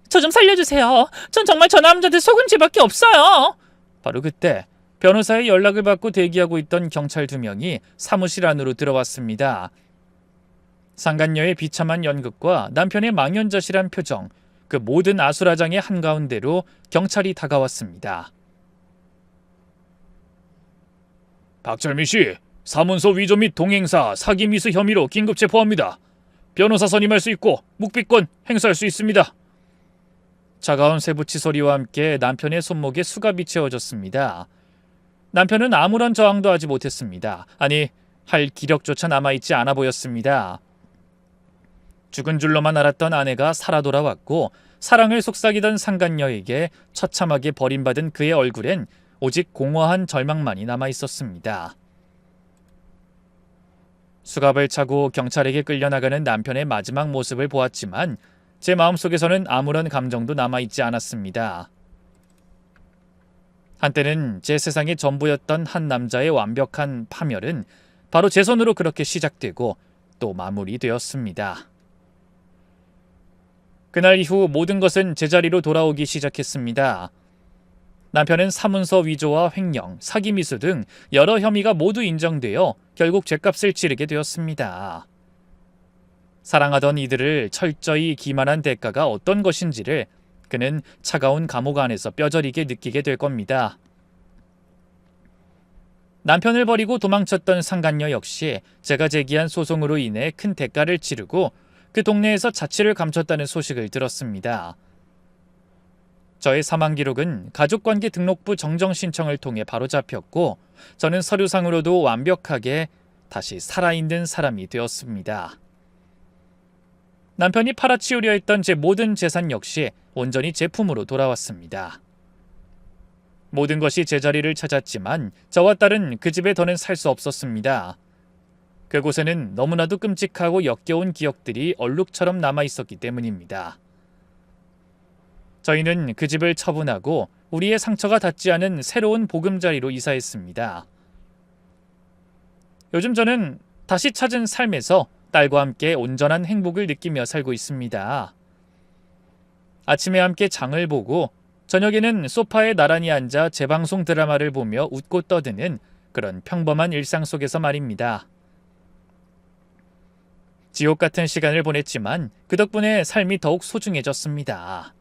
저 좀 살려주세요. 전 정말 저 남자한테 속은 죄밖에 없어요. 바로 그때 변호사의 연락을 받고 대기하고 있던 경찰 2명이 사무실 안으로 들어왔습니다. 상간녀의 비참한 연극과 남편의 망연자실한 표정, 그 모든 아수라장의 한가운데로 경찰이 다가왔습니다. 박철미 씨, 사문서 위조 및 동행사, 사기 미수 혐의로 긴급 체포합니다. 변호사 선임할 수 있고 묵비권 행사할 수 있습니다. 차가운 쇠붙이 소리와 함께 남편의 손목에 수갑이 채워졌습니다. 남편은 아무런 저항도 하지 못했습니다. 아니, 할 기력조차 남아있지 않아 보였습니다. 죽은 줄로만 알았던 아내가 살아 돌아왔고 사랑을 속삭이던 상간녀에게 처참하게 버림받은 그의 얼굴엔 오직 공허한 절망만이 남아있었습니다. 수갑을 차고 경찰에게 끌려나가는 남편의 마지막 모습을 보았지만 제 마음속에서는 아무런 감정도 남아있지 않았습니다. 한때는 제 세상의 전부였던 한 남자의 완벽한 파멸은 바로 제 손으로 그렇게 시작되고 또 마무리되었습니다. 그날 이후 모든 것은 제자리로 돌아오기 시작했습니다. 남편은 사문서 위조와 횡령, 사기 미수 등 여러 혐의가 모두 인정되어 결국 죗값을 치르게 되었습니다. 사랑하던 이들을 철저히 기만한 대가가 어떤 것인지를 그는 차가운 감옥 안에서 뼈저리게 느끼게 될 겁니다. 남편을 버리고 도망쳤던 상간녀 역시 제가 제기한 소송으로 인해 큰 대가를 치르고 그 동네에서 자취를 감췄다는 소식을 들었습니다. 저의 사망 기록은 가족관계 등록부 정정 신청을 통해 바로잡혔고 저는 서류상으로도 완벽하게 다시 살아있는 사람이 되었습니다. 남편이 팔아치우려 했던 제 모든 재산 역시 온전히 제 품으로 돌아왔습니다. 모든 것이 제자리를 찾았지만 저와 딸은 그 집에 더는 살 수 없었습니다. 그곳에는 너무나도 끔찍하고 역겨운 기억들이 얼룩처럼 남아 있었기 때문입니다. 저희는 그 집을 처분하고 우리의 상처가 닿지 않은 새로운 보금자리로 이사했습니다. 요즘 저는 다시 찾은 삶에서 딸과 함께 온전한 행복을 느끼며 살고 있습니다. 아침에 함께 장을 보고 저녁에는 소파에 나란히 앉아 재방송 드라마를 보며 웃고 떠드는 그런 평범한 일상 속에서 말입니다. 지옥 같은 시간을 보냈지만 그 덕분에 삶이 더욱 소중해졌습니다.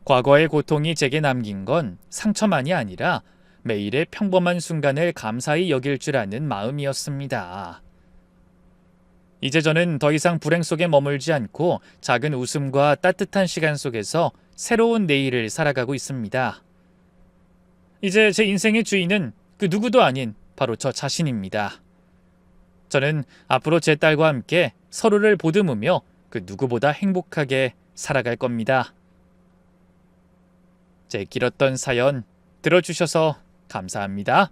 과거의 고통이 제게 남긴 건 상처만이 아니라 매일의 평범한 순간을 감사히 여길 줄 아는 마음이었습니다. 이제 저는 더 이상 불행 속에 머물지 않고 작은 웃음과 따뜻한 시간 속에서 새로운 내일을 살아가고 있습니다. 이제 제 인생의 주인은 그 누구도 아닌 바로 저 자신입니다. 저는 앞으로 제 딸과 함께 서로를 보듬으며 그 누구보다 행복하게 살아갈 겁니다. 제 길었던 사연 들어주셔서 감사합니다.